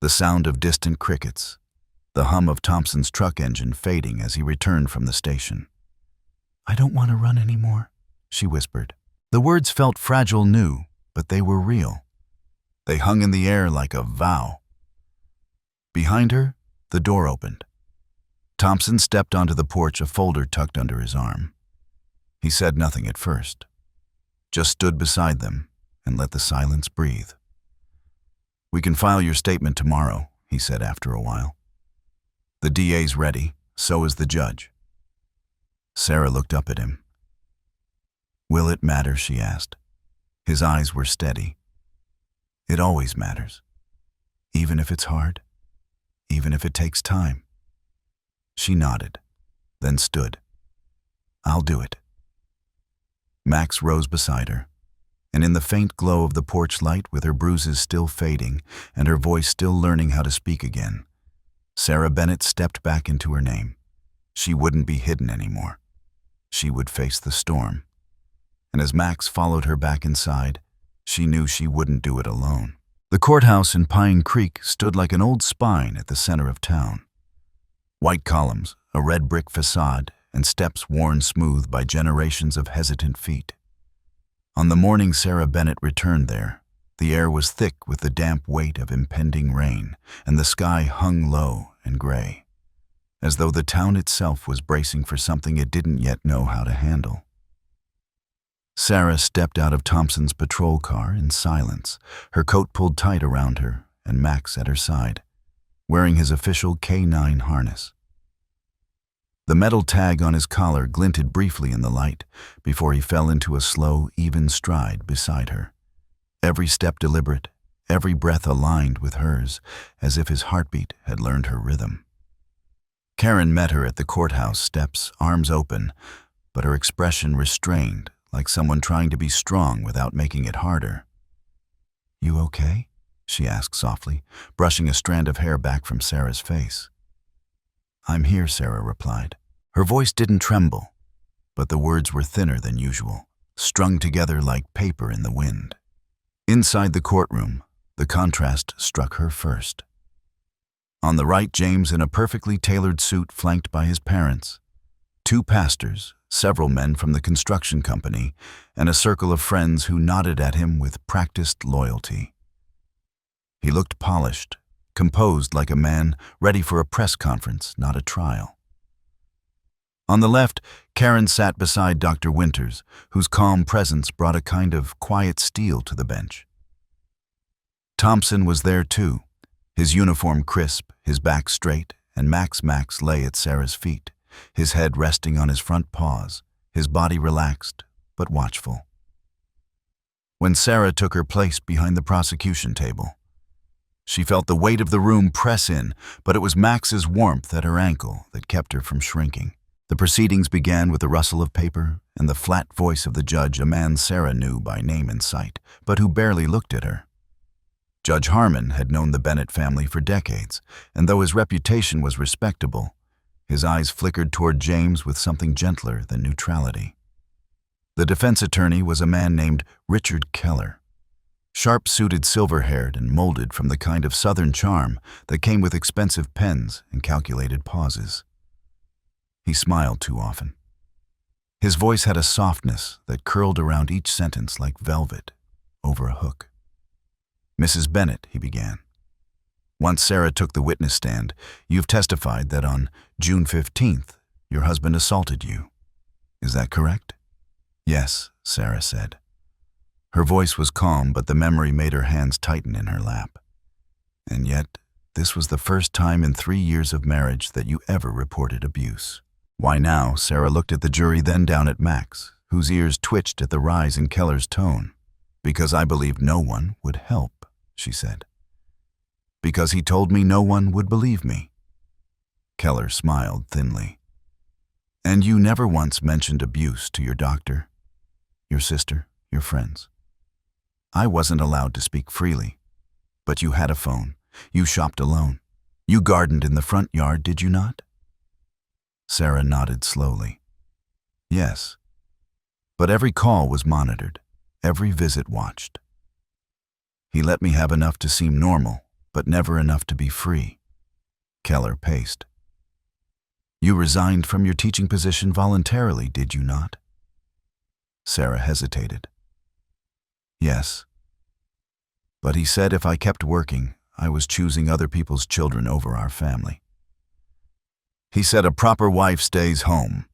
The sound of distant crickets, the hum of Thompson's truck engine fading as he returned from the station. "I don't want to run anymore," she whispered. The words felt fragile, new, but they were real. They hung in the air like a vow. Behind her, the door opened. Thompson stepped onto the porch, a folder tucked under his arm. He said nothing at first, just stood beside them and let the silence breathe. "We can file your statement tomorrow," he said after a while. "The DA's ready, so is the judge." Sarah looked up at him. "Will it matter?" she asked. His eyes were steady. "It always matters, even if it's hard, even if it takes time." She nodded, then stood. "I'll do it." Max rose beside her, and in the faint glow of the porch light, with her bruises still fading and her voice still learning how to speak again, Sarah Bennett stepped back into her name. She wouldn't be hidden anymore. She would face the storm. And as Max followed her back inside, she knew she wouldn't do it alone. The courthouse in Pine Creek stood like an old spine at the center of town. White columns, a red brick facade, and steps worn smooth by generations of hesitant feet. On the morning Sarah Bennett returned there, the air was thick with the damp weight of impending rain, and the sky hung low and gray, as though the town itself was bracing for something it didn't yet know how to handle. Sarah stepped out of Thompson's patrol car in silence, her coat pulled tight around her and Max at her side, wearing his official K9 harness. The metal tag on his collar glinted briefly in the light before he fell into a slow, even stride beside her. Every step deliberate, every breath aligned with hers, as if his heartbeat had learned her rhythm. Karen met her at the courthouse steps, arms open, but her expression restrained, like someone trying to be strong without making it harder. "You okay?" she asked softly, brushing a strand of hair back from Sarah's face. "I'm here," Sarah replied. Her voice didn't tremble, but the words were thinner than usual, strung together like paper in the wind. Inside the courtroom, the contrast struck her first. On the right, James in a perfectly tailored suit flanked by his parents, two pastors, several men from the construction company, and a circle of friends who nodded at him with practiced loyalty. He looked polished, composed like a man ready for a press conference, not a trial. On the left, Karen sat beside Dr. Winters, whose calm presence brought a kind of quiet steel to the bench. Thompson was there too, his uniform crisp, his back straight, and Max lay at Sarah's feet, his head resting on his front paws, his body relaxed but watchful. When Sarah took her place behind the prosecution table, she felt the weight of the room press in, but it was Max's warmth at her ankle that kept her from shrinking. The proceedings began with the rustle of paper and the flat voice of the judge, a man Sarah knew by name and sight, but who barely looked at her. Judge Harmon had known the Bennett family for decades, and though his reputation was respectable, his eyes flickered toward James with something gentler than neutrality. The defense attorney was a man named Richard Keller, sharp-suited, silver-haired, and molded from the kind of Southern charm that came with expensive pens and calculated pauses. He smiled too often. His voice had a softness that curled around each sentence like velvet over a hook. "Mrs. Bennett," he began, "once Sarah took the witness stand, you've testified that on June 15th, your husband assaulted you. Is that correct?" "Yes," Sarah said. Her voice was calm, but the memory made her hands tighten in her lap. "And yet, this was the first time in 3 years of marriage that you ever reported abuse." "Why now?" Sarah looked at the jury, then down at Max, whose ears twitched at the rise in Keller's tone. "Because I believed no one would help," she said. "Because he told me no one would believe me." Keller smiled thinly. "And you never once mentioned abuse to your doctor, your sister, your friends. I wasn't allowed to speak freely, but you had a phone. You shopped alone. You gardened in the front yard, did you not?" Sarah nodded slowly. "Yes. But every call was monitored, every visit watched. He let me have enough to seem normal, but never enough to be free." Keller paced. "You resigned from your teaching position voluntarily, did you not?" Sarah hesitated. "Yes. But he said if I kept working, I was choosing other people's children over our family. He said a proper wife stays home."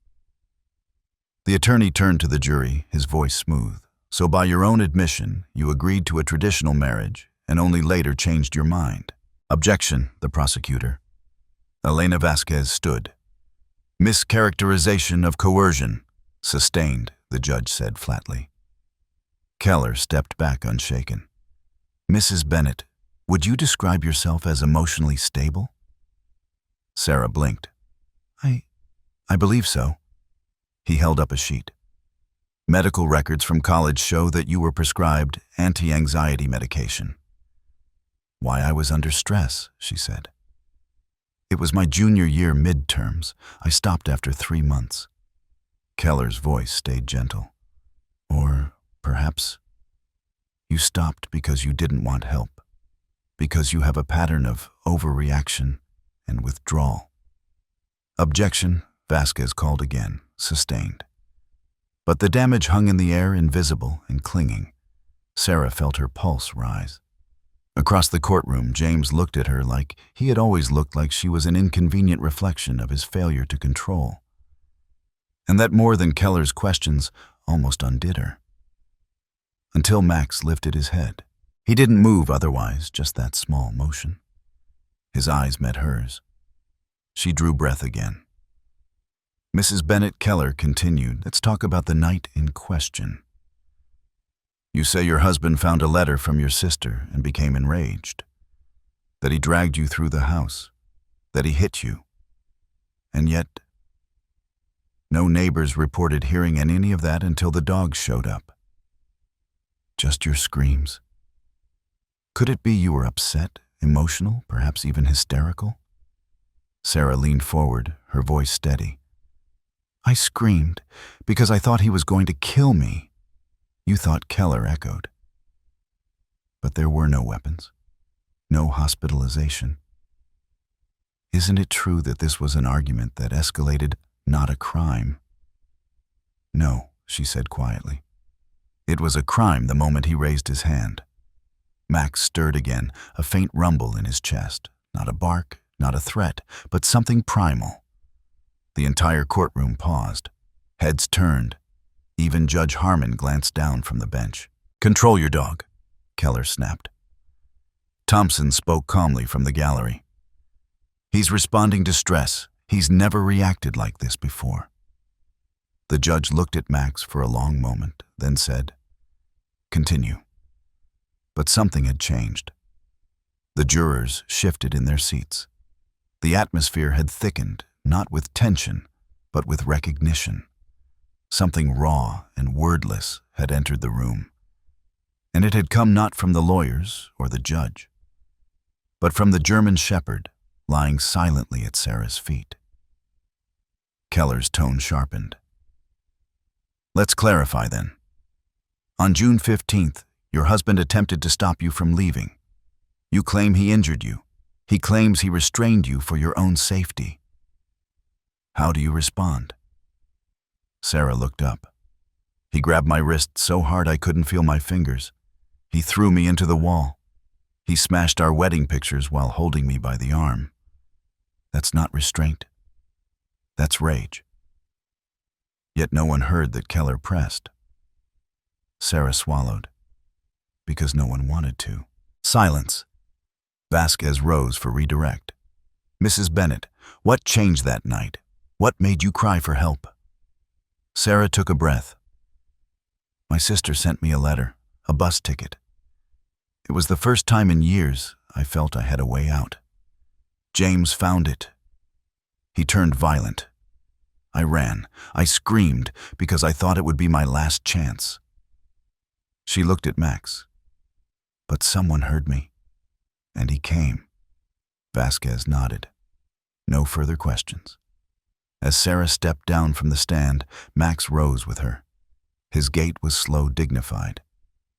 The attorney turned to the jury, his voice smooth. "So by your own admission, you agreed to a traditional marriage and only later changed your mind." "Objection," the prosecutor. Elena Vasquez stood. "Mischaracterization of coercion." "Sustained," the judge said flatly. Keller stepped back unshaken. "Mrs. Bennett, would you describe yourself as emotionally stable?" Sarah blinked. I believe so." He held up a sheet. "Medical records from college show that you were prescribed anti-anxiety medication." "Why, I was under stress," she said. "It was my junior year midterms. I stopped after 3 months." Keller's voice stayed gentle. "Or perhaps you stopped because you didn't want help." because you have a pattern of overreaction and withdrawal. Objection, Vasquez called again, sustained. But the damage hung in the air, invisible and clinging. Sarah felt her pulse rise. Across the courtroom, James looked at her like he had always looked, like she was an inconvenient reflection of his failure to control. And that more than Keller's questions almost undid her. Until Max lifted his head. He didn't move otherwise, just that small motion. His eyes met hers. She drew breath again. Mrs. Bennett, Keller continued, "Let's talk about the night in question. You say your husband found a letter from your sister and became enraged, that he dragged you through the house, that he hit you. And yet, no neighbors reported hearing any of that until the dogs showed up. Just your screams. Could it be you were upset, emotional, perhaps even hysterical?" Sarah leaned forward, her voice steady. "I screamed because I thought he was going to kill me." "You thought," Keller echoed. "But there were no weapons, no hospitalization. Isn't it true that this was an argument that escalated, not a crime?" "No," she said quietly. "It was a crime the moment he raised his hand." Max stirred again, a faint rumble in his chest. Not a bark, not a threat, but something primal. The entire courtroom paused. Heads turned. Even Judge Harmon glanced down from the bench. "Control your dog," Keller snapped. Thompson spoke calmly from the gallery. "He's responding to stress. He's never reacted like this before." The judge looked at Max for a long moment, then said, "Continue." But something had changed. The jurors shifted in their seats. The atmosphere had thickened, not with tension, but with recognition. Something raw and wordless had entered the room. And it had come not from the lawyers or the judge, but from the German shepherd lying silently at Sarah's feet. Keller's tone sharpened. "Let's clarify then. On June 15th, your husband attempted to stop you from leaving. You claim he injured you. He claims he restrained you for your own safety. How do you respond?" Sarah looked up. "He grabbed my wrist so hard I couldn't feel my fingers. He threw me into the wall. He smashed our wedding pictures while holding me by the arm. That's not restraint. That's rage." Yet no one heard that Keller pressed. Sarah swallowed, because no one wanted to. Silence. Vasquez rose for redirect. "Mrs. Bennett, what changed that night? What made you cry for help?" Sarah took a breath. "My sister sent me a letter, a bus ticket. It was the first time in years I felt I had a way out. James found it. He turned violent. I ran. I screamed because I thought it would be my last chance." She looked at Max. "But someone heard me, and he came." Vasquez nodded. No further questions. As Sarah stepped down from the stand, Max rose with her. His gait was slow, dignified.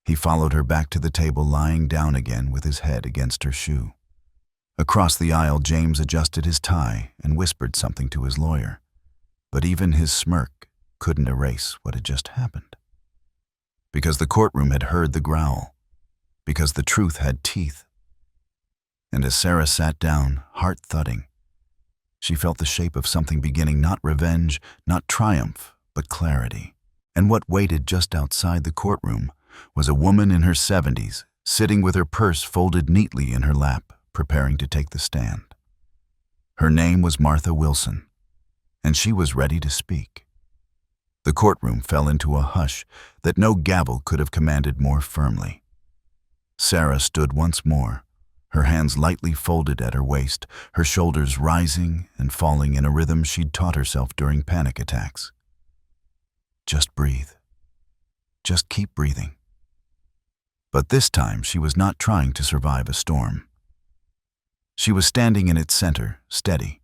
He followed her back to the table, lying down again with his head against her shoe. Across the aisle, James adjusted his tie and whispered something to his lawyer. But even his smirk couldn't erase what had just happened. Because the courtroom had heard the growl. Because the truth had teeth. And as Sarah sat down, heart thudding, she felt the shape of something beginning, not revenge, not triumph, but clarity. And what waited just outside the courtroom was a woman in her 70s, sitting with her purse folded neatly in her lap, preparing to take the stand. Her name was Martha Wilson, and she was ready to speak. The courtroom fell into a hush that no gavel could have commanded more firmly. Sarah stood once more, her hands lightly folded at her waist, her shoulders rising and falling in a rhythm she'd taught herself during panic attacks. Just breathe. Just keep breathing. But this time she was not trying to survive a storm. She was standing in its center, steady.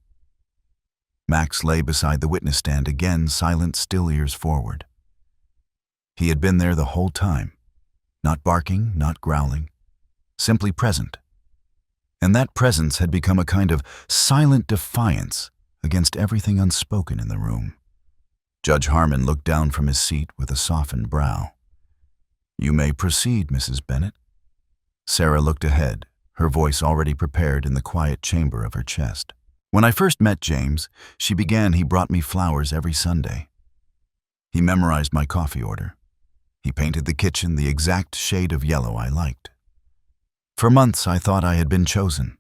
Max lay beside the witness stand again, silent, still ears forward. He had been there the whole time, not barking, not growling, simply present, And that presence had become a kind of silent defiance against everything unspoken in the room. Judge Harmon looked down from his seat with a softened brow. "You may proceed, Mrs. Bennett." Sarah looked ahead, her voice already prepared in the quiet chamber of her chest. "When I first met James, he brought me flowers every Sunday. He memorized my coffee order. He painted the kitchen the exact shade of yellow I liked. For months I thought I had been chosen."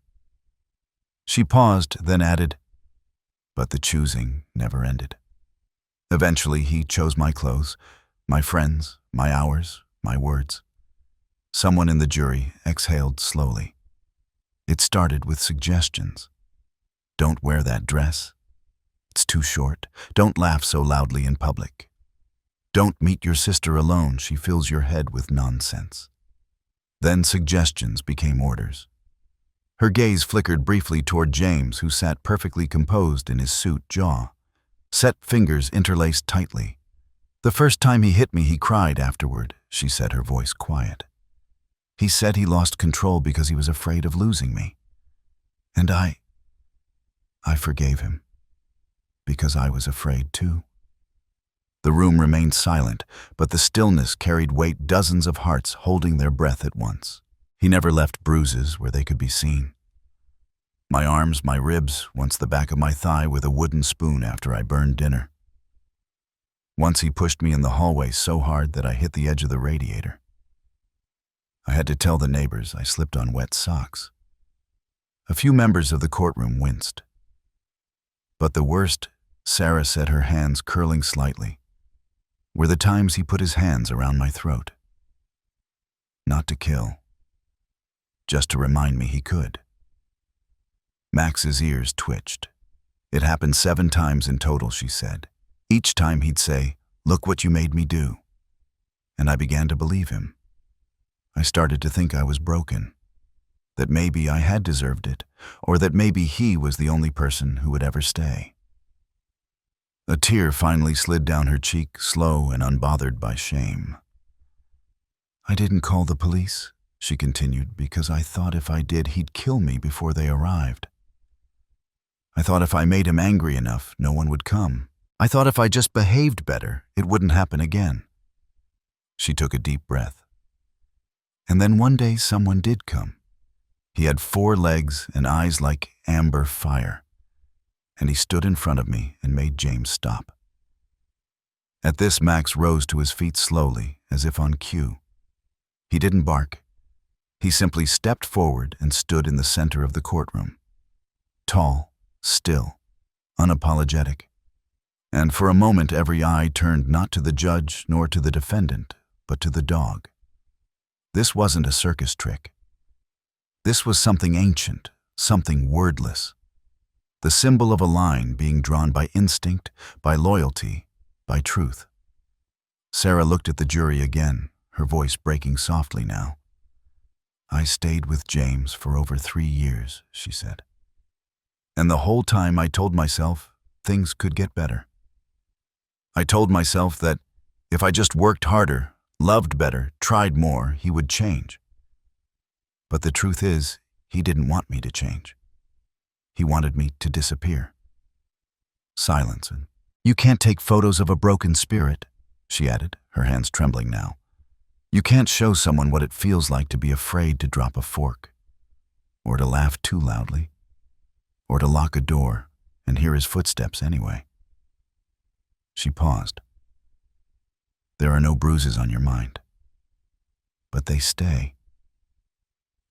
She paused, then added, "But the choosing never ended. Eventually he chose my clothes, my friends, my hours, my words." Someone in the jury exhaled slowly. "It started with suggestions. Don't wear that dress. It's too short. Don't laugh so loudly in public. Don't meet your sister alone. She fills your head with nonsense." Then suggestions became orders. Her gaze flickered briefly toward James, who sat perfectly composed in his suit jaw, set fingers interlaced tightly. "The first time he hit me, he cried afterward," she said, her voice quiet. "He said he lost control because he was afraid of losing me. And I forgave him, because I was afraid too." The room remained silent, but the stillness carried weight, dozens of hearts holding their breath at once. He never left bruises where they could be seen. My arms, my ribs, once the back of my thigh with a wooden spoon after I burned dinner. Once he pushed me in the hallway so hard that I hit the edge of the radiator. I had to tell the neighbors I slipped on wet socks. A few members of the courtroom winced. But the worst, Sarah said, her hands curling slightly, were the times he put his hands around my throat. Not to kill, just to remind me he could. Max's ears twitched. It happened 7 times in total, she said. Each time he'd say, "Look what you made me do." And I began to believe him. I started to think I was broken, that maybe I had deserved it, or that maybe he was the only person who would ever stay. A tear finally slid down her cheek, slow and unbothered by shame. "I didn't call the police," she continued, "because I thought if I did, he'd kill me before they arrived. I thought if I made him angry enough, no one would come. I thought if I just behaved better, it wouldn't happen again." She took a deep breath. And then one day someone did come. He had 4 legs and eyes like amber fire. And he stood in front of me and made James stop. At this, Max rose to his feet slowly, as if on cue. He didn't bark. He simply stepped forward and stood in the center of the courtroom. Tall, still, unapologetic. And for a moment every eye turned not to the judge nor to the defendant, but to the dog. This wasn't a circus trick. This was something ancient, something wordless. The symbol of a line being drawn by instinct, by loyalty, by truth. Sarah looked at the jury again, her voice breaking softly now. "I stayed with James for over 3 years," she said. "And the whole time I told myself things could get better. I told myself that if I just worked harder, loved better, tried more, he would change. But the truth is, he didn't want me to change. He wanted me to disappear." Silence. "You can't take photos of a broken spirit," she added, her hands trembling now. "You can't show someone what it feels like to be afraid to drop a fork, or to laugh too loudly, or to lock a door and hear his footsteps anyway." She paused. "There are no bruises on your mind, but they stay.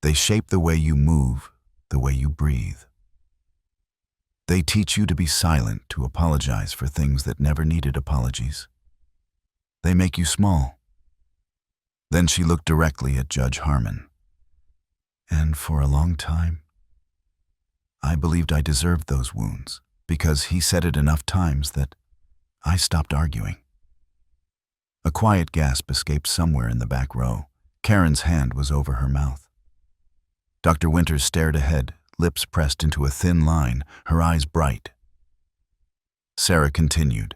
They shape the way you move, the way you breathe. They teach you to be silent, to apologize for things that never needed apologies. They make you small." Then she looked directly at Judge Harmon. "And for a long time, I believed I deserved those wounds, because he said it enough times that I stopped arguing." A quiet gasp escaped somewhere in the back row. Karen's hand was over her mouth. Dr. Winters stared ahead, lips pressed into a thin line, her eyes bright. Sarah continued,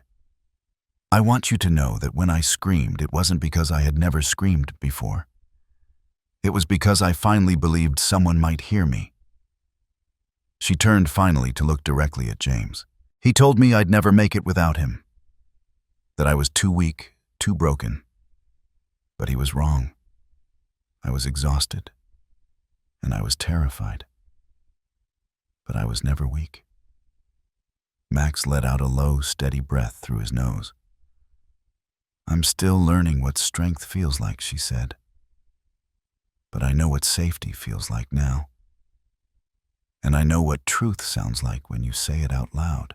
"I want you to know that when I screamed, it wasn't because I had never screamed before. It was because I finally believed someone might hear me. She turned finally to look directly at James. He told me I'd never make it without him, that I was too weak, too broken. But he was wrong. I was exhausted, and I was terrified. But I was never weak. Max let out a low, steady breath through his nose. I'm still learning what strength feels like, she said. But I know what safety feels like now. And I know what truth sounds like when you say it out loud.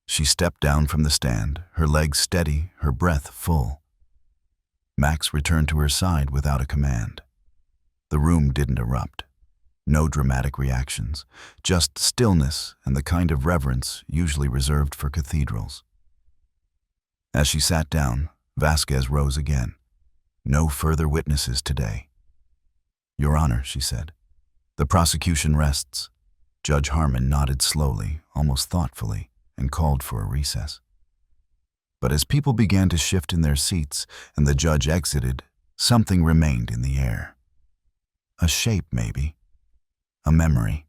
She stepped down from the stand, her legs steady, her breath full. Max returned to her side without a command. The room didn't erupt. No dramatic reactions, just stillness and the kind of reverence usually reserved for cathedrals. As she sat down, Vasquez rose again. No further witnesses today. Your Honor, she said. The prosecution rests. Judge Harmon nodded slowly, almost thoughtfully, and called for a recess. But as people began to shift in their seats and the judge exited, something remained in the air. A shape, maybe. A memory.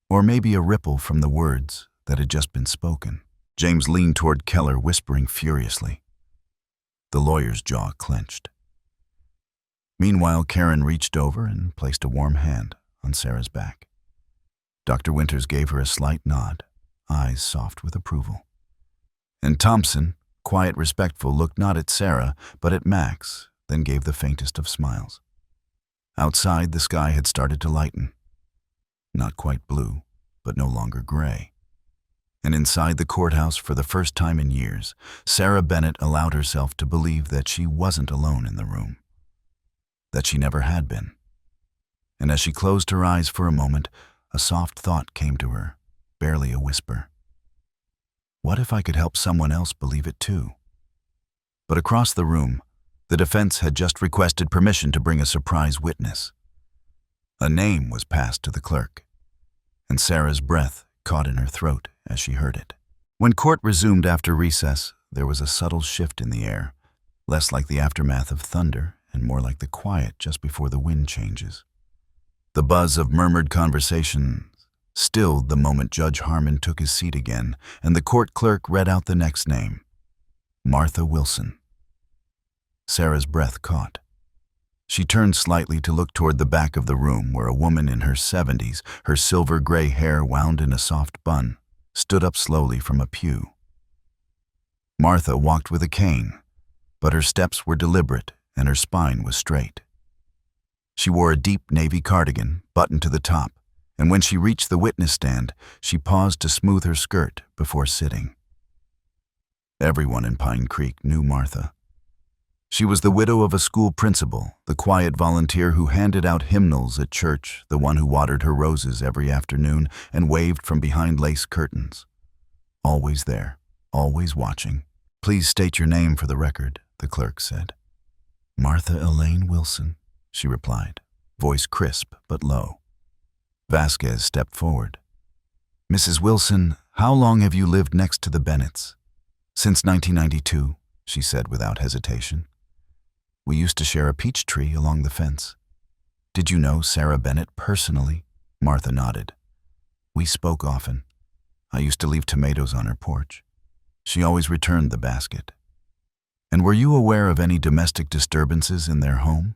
Or maybe a ripple from the words that had just been spoken. James leaned toward Keller, whispering furiously. The lawyer's jaw clenched. Meanwhile, Karen reached over and placed a warm hand on Sarah's back. Dr. Winters gave her a slight nod, eyes soft with approval. And Thompson, quiet, respectful, looked not at Sarah, but at Max, then gave the faintest of smiles. Outside, the sky had started to lighten. Not quite blue, but no longer gray. And inside the courthouse, for the first time in years, Sarah Bennett allowed herself to believe that she wasn't alone in the room. That she never had been. And as she closed her eyes for a moment, a soft thought came to her, barely a whisper. What if I could help someone else believe it too? But across the room, the defense had just requested permission to bring a surprise witness. A name was passed to the clerk, and Sarah's breath caught in her throat as she heard it. When court resumed after recess, there was a subtle shift in the air, less like the aftermath of thunder and more like the quiet just before the wind changes. The buzz of murmured conversation stilled the moment Judge Harmon took his seat again, and the court clerk read out the next name, Martha Wilson. Sarah's breath caught. She turned slightly to look toward the back of the room where a woman in her 70s, her silver-gray hair wound in a soft bun, stood up slowly from a pew. Martha walked with a cane, but her steps were deliberate and her spine was straight. She wore a deep navy cardigan, buttoned to the top, and when she reached the witness stand, she paused to smooth her skirt before sitting. Everyone in Pine Creek knew Martha. She was the widow of a school principal, the quiet volunteer who handed out hymnals at church, the one who watered her roses every afternoon and waved from behind lace curtains. Always there, always watching. Please state your name for the record, the clerk said. Martha Elaine Wilson, she replied, voice crisp but low. Vasquez stepped forward. Mrs. Wilson, how long have you lived next to the Bennetts? Since 1992, she said without hesitation. We used to share a peach tree along the fence. Did you know Sarah Bennett personally? Martha nodded. We spoke often. I used to leave tomatoes on her porch. She always returned the basket. And were you aware of any domestic disturbances in their home?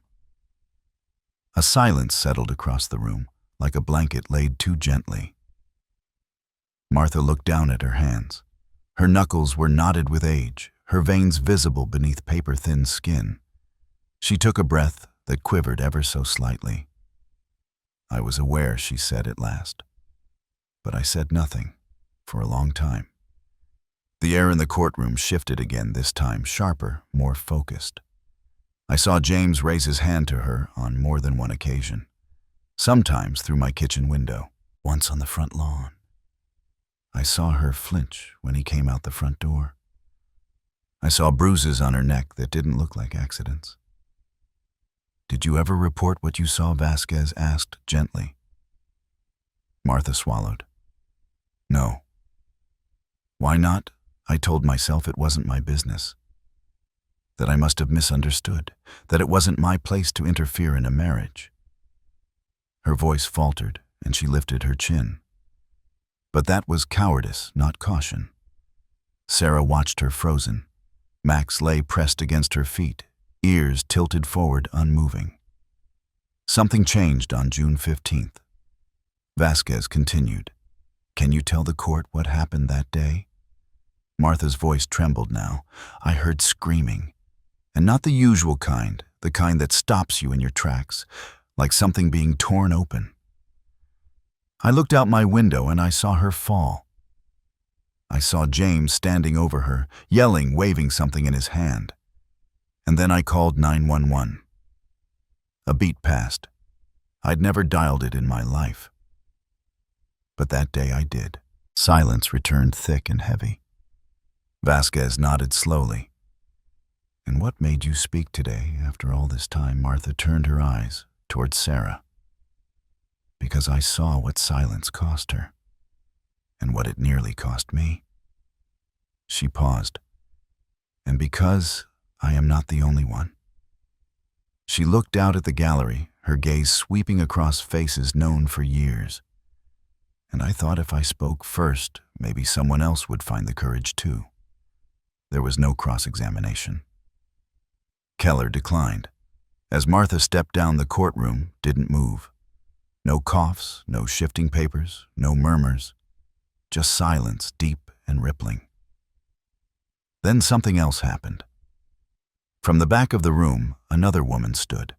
A silence settled across the room, like a blanket laid too gently. Martha looked down at her hands. Her knuckles were knotted with age, her veins visible beneath paper-thin skin. She took a breath that quivered ever so slightly. I was aware, she said at last. But I said nothing, for a long time. The air in the courtroom shifted again, this time sharper, more focused. I saw James raise his hand to her on more than one occasion, sometimes through my kitchen window, once on the front lawn. I saw her flinch when he came out the front door. I saw bruises on her neck that didn't look like accidents. Did you ever report what you saw? Vasquez asked gently. Martha swallowed. No. Why not? I told myself it wasn't my business. That I must have misunderstood, that it wasn't my place to interfere in a marriage. Her voice faltered, and she lifted her chin. But that was cowardice, not caution. Sarah watched her frozen. Max lay pressed against her feet, ears tilted forward, unmoving. Something changed on June 15th. Vasquez continued. "Can you tell the court what happened that day?" Martha's voice trembled now. "I heard screaming. And not the usual kind, the kind that stops you in your tracks, like something being torn open. I looked out my window and I saw her fall. I saw James standing over her, yelling, waving something in his hand. And then I called 911. A beat passed. I'd never dialed it in my life. But that day I did." Silence returned thick and heavy. Vasquez nodded slowly. "And what made you speak today, after all this time?" Martha turned her eyes towards Sarah. "Because I saw what silence cost her, and what it nearly cost me." She paused. "And because I am not the only one." She looked out at the gallery, her gaze sweeping across faces known for years. "And I thought if I spoke first, maybe someone else would find the courage too." There was no cross-examination. Keller declined. As Martha stepped down, the courtroom didn't move. No coughs, no shifting papers, no murmurs. Just silence, deep and rippling. Then something else happened. From the back of the room, another woman stood.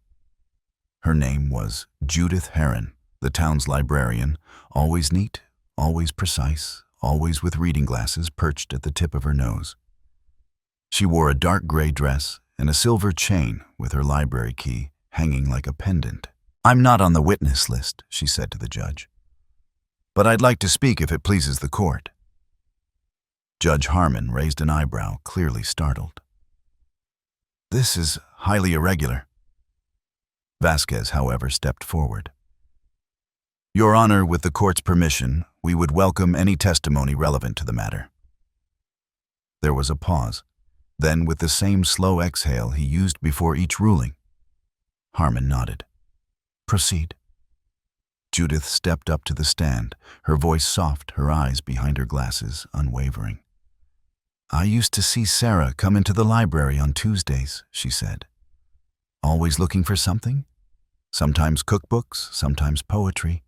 Her name was Judith Heron, the town's librarian, always neat, always precise, always with reading glasses perched at the tip of her nose. She wore a dark gray dress and a silver chain with her library key hanging like a pendant. "I'm not on the witness list," she said to the judge. "But I'd like to speak if it pleases the court." Judge Harmon raised an eyebrow, clearly startled. "This is highly irregular." Vasquez, however, stepped forward. "Your Honor, with the court's permission, we would welcome any testimony relevant to the matter." There was a pause. Then, with the same slow exhale he used before each ruling, Harmon nodded. "Proceed." Judith stepped up to the stand, her voice soft, her eyes behind her glasses unwavering. "I used to see Sarah come into the library on Tuesdays," she said. "Always looking for something? Sometimes cookbooks, sometimes poetry,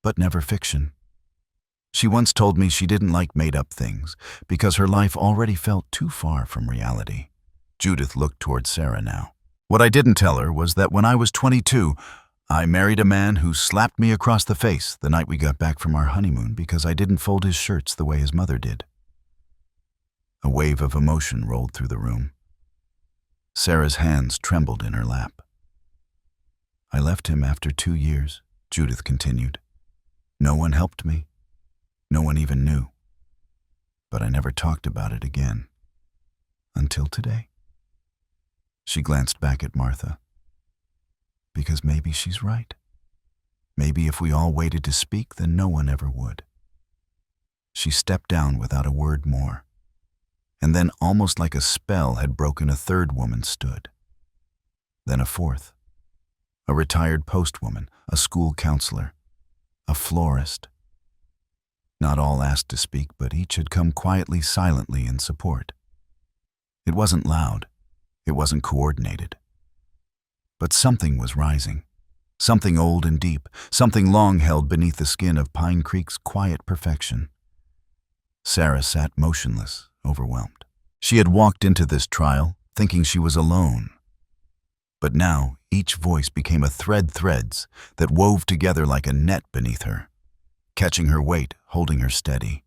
but never fiction. She once told me she didn't like made-up things because her life already felt too far from reality." Judith looked toward Sarah now. "What I didn't tell her was that when I was 22, I married a man who slapped me across the face the night we got back from our honeymoon because I didn't fold his shirts the way his mother did." A wave of emotion rolled through the room. Sarah's hands trembled in her lap. "I left him after 2 years," Judith continued. "No one helped me. No one even knew. But I never talked about it again. Until today." She glanced back at Martha. "Because maybe she's right. Maybe if we all waited to speak, then no one ever would." She stepped down without a word more. And then, almost like a spell had broken, a third woman stood. Then a fourth. A retired postwoman, a school counselor, a florist. Not all asked to speak, but each had come quietly, silently in support. It wasn't loud. It wasn't coordinated. But something was rising. Something old and deep. Something long held beneath the skin of Pine Creek's quiet perfection. Sarah sat motionless, overwhelmed. She had walked into this trial thinking she was alone. But now each voice became a threads that wove together like a net beneath her, catching her weight, holding her steady.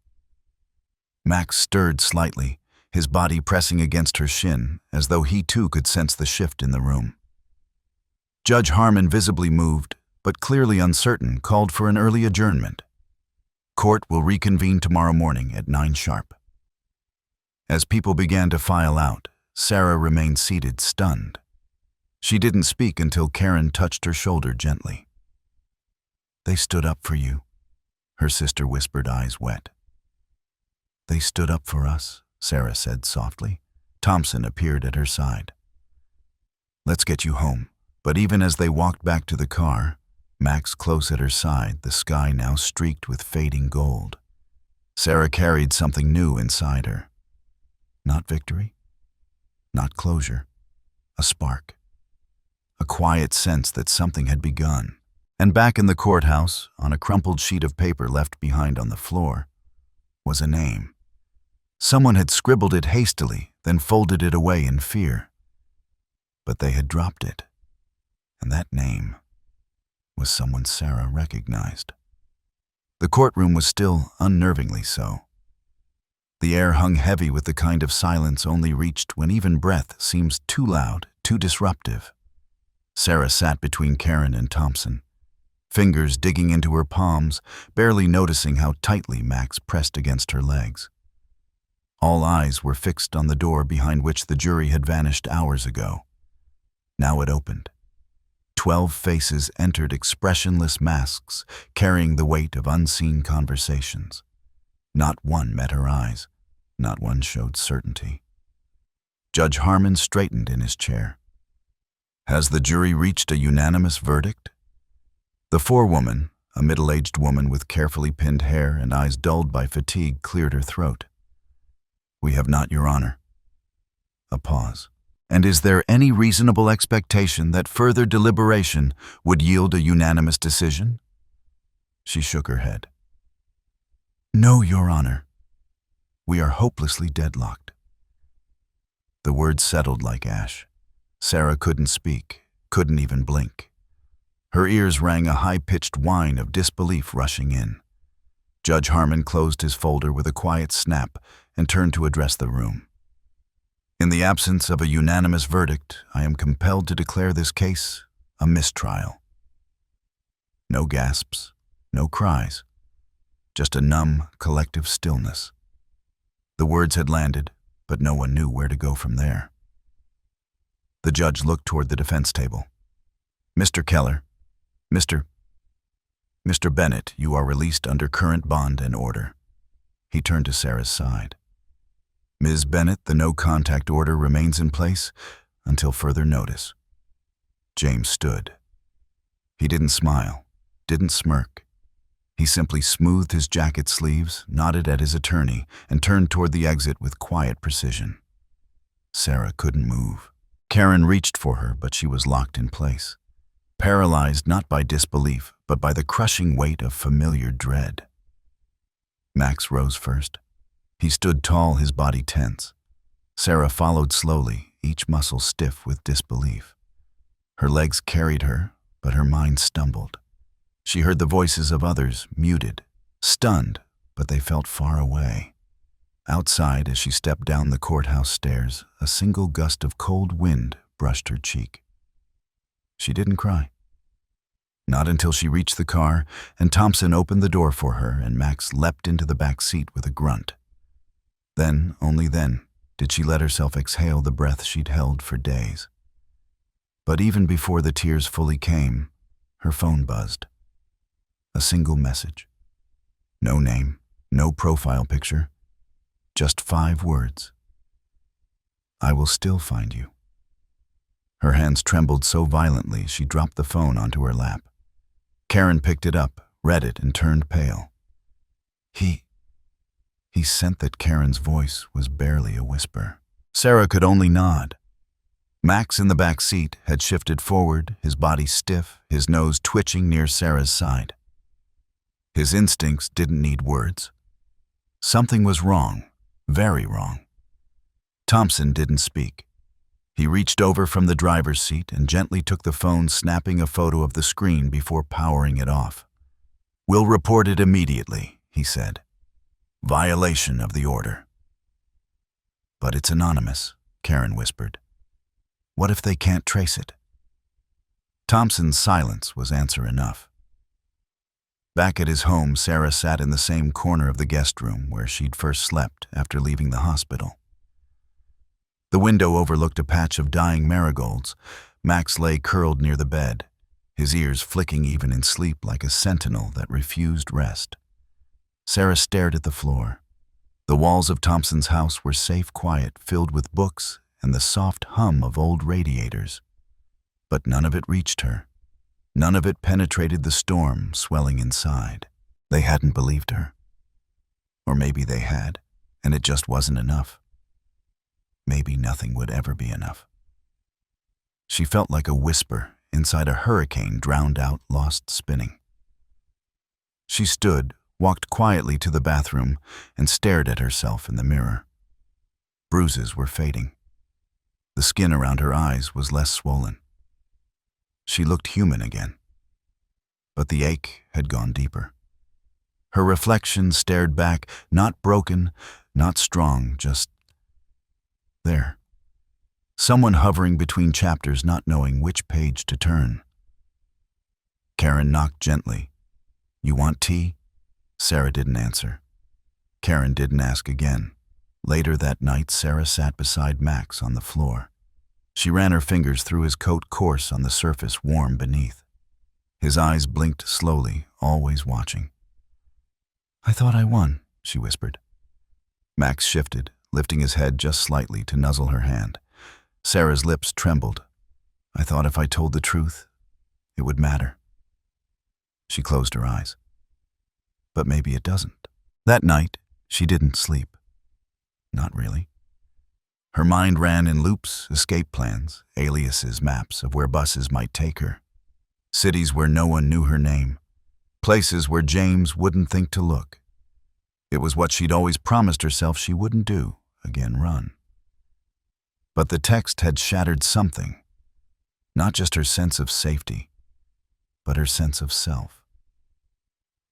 Max stirred slightly, his body pressing against her shin, as though he too could sense the shift in the room. Judge Harmon, visibly moved, but clearly uncertain, called for an early adjournment. Court will reconvene tomorrow morning at 9 sharp. As people began to file out, Sarah remained seated, stunned. She didn't speak until Karen touched her shoulder gently. "They stood up for you," her sister whispered, eyes wet. "They stood up for us," Sarah said softly. Thompson appeared at her side. "Let's get you home." But even as they walked back to the car, Max close at her side, the sky now streaked with fading gold. Sarah carried something new inside her. Not victory, not closure, a spark. A quiet sense that something had begun. And back in the courthouse, on a crumpled sheet of paper left behind on the floor, was a name. Someone had scribbled it hastily, then folded it away in fear. But they had dropped it, and that name was someone Sarah recognized. The courtroom was still unnervingly so. The air hung heavy with the kind of silence only reached when even breath seems too loud, too disruptive. Sarah sat between Karen and Thompson, fingers digging into her palms, barely noticing how tightly Max pressed against her legs. All eyes were fixed on the door behind which the jury had vanished hours ago. Now it opened. 12 faces entered expressionless masks, carrying the weight of unseen conversations. Not one met her eyes. Not one showed certainty. Judge Harmon straightened in his chair. Has the jury reached a unanimous verdict? The forewoman, a middle-aged woman with carefully pinned hair and eyes dulled by fatigue, cleared her throat. We have not, Your Honor. A pause. And is there any reasonable expectation that further deliberation would yield a unanimous decision? She shook her head. No, Your Honor. We are hopelessly deadlocked. The words settled like ash. Sarah couldn't speak, couldn't even blink. Her ears rang a high-pitched whine of disbelief rushing in. Judge Harmon closed his folder with a quiet snap and turned to address the room. In the absence of a unanimous verdict, I am compelled to declare this case a mistrial. No gasps, no cries, just a numb, collective stillness. The words had landed, but no one knew where to go from there. The judge looked toward the defense table. Mr. Keller, Mr. Bennett, you are released under current bond and order. He turned to Sarah's side. Ms. Bennett, the no-contact order remains in place until further notice. James stood. He didn't smile, didn't smirk. He simply smoothed his jacket sleeves, nodded at his attorney, and turned toward the exit with quiet precision. Sarah couldn't move. Karen reached for her, but she was locked in place, paralyzed not by disbelief, but by the crushing weight of familiar dread. Max rose first. He stood tall, his body tense. Sarah followed slowly, each muscle stiff with disbelief. Her legs carried her, but her mind stumbled. She heard the voices of others, muted, stunned, but they felt far away. Outside, as she stepped down the courthouse stairs, a single gust of cold wind brushed her cheek. She didn't cry. Not until she reached the car, and Thompson opened the door for her, and Max leapt into the back seat with a grunt. Then, only then, did she let herself exhale the breath she'd held for days. But even before the tears fully came, her phone buzzed. A single message. No name, no profile picture, just 5 words. I will still find you. Her hands trembled so violently she dropped the phone onto her lap. Karen picked it up, read it, and turned pale. He sent that Karen's voice was barely a whisper. Sarah could only nod. Max in the back seat had shifted forward, his body stiff, his nose twitching near Sarah's side. His instincts didn't need words. Something was wrong, very wrong. Thompson didn't speak. He reached over from the driver's seat and gently took the phone, snapping a photo of the screen before powering it off. We'll report it immediately, he said. Violation of the order. But it's anonymous, Karen whispered. What if they can't trace it? Thompson's silence was answer enough. Back at his home, Sarah sat in the same corner of the guest room where she'd first slept after leaving the hospital. The window overlooked a patch of dying marigolds. Max lay curled near the bed, his ears flicking even in sleep like a sentinel that refused rest. Sarah stared at the floor. The walls of Thompson's house were safe quiet, filled with books and the soft hum of old radiators. But none of it reached her. None of it penetrated the storm swelling inside. They hadn't believed her. Or maybe they had, and it just wasn't enough. Maybe nothing would ever be enough. She felt like a whisper inside a hurricane drowned out, lost spinning. She stood, walked quietly to the bathroom, and stared at herself in the mirror. Bruises were fading. The skin around her eyes was less swollen. She looked human again. But the ache had gone deeper. Her reflection stared back, not broken, not strong, just there. Someone hovering between chapters, not knowing which page to turn. Karen knocked gently. "You want tea?" Sarah didn't answer. Karen didn't ask again. Later that night, Sarah sat beside Max on the floor. She ran her fingers through his coat, coarse on the surface, warm beneath. His eyes blinked slowly, always watching. "I thought I won," she whispered. Max shifted, lifting his head just slightly to nuzzle her hand. Sarah's lips trembled. "I thought if I told the truth, it would matter." She closed her eyes. But maybe it doesn't. That night, she didn't sleep. Not really. Her mind ran in loops, escape plans, aliases, maps of where buses might take her. Cities where no one knew her name. Places where James wouldn't think to look. It was what she'd always promised herself she wouldn't do, again run. But the text had shattered something. Not just her sense of safety, but her sense of self.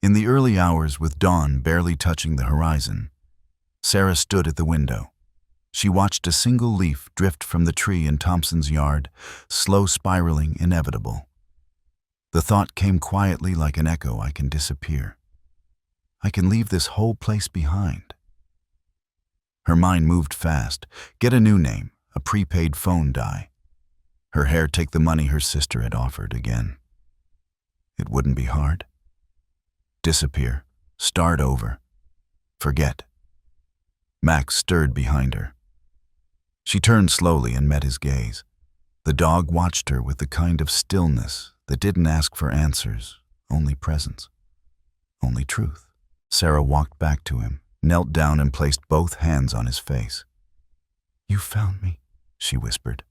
In the early hours, with dawn barely touching the horizon, Sarah stood at the window. She watched a single leaf drift from the tree in Thompson's yard, slow spiraling, inevitable. The thought came quietly like an echo, "I can disappear. I can leave this whole place behind." Her mind moved fast. Get a new name, a prepaid phone die. Her hair take the money her sister had offered again. It wouldn't be hard. Disappear. Start over. Forget. Max stirred behind her. She turned slowly and met his gaze. The dog watched her with the kind of stillness that didn't ask for answers, only presence, only truth. Sarah walked back to him, knelt down and placed both hands on his face. "You found me," she whispered.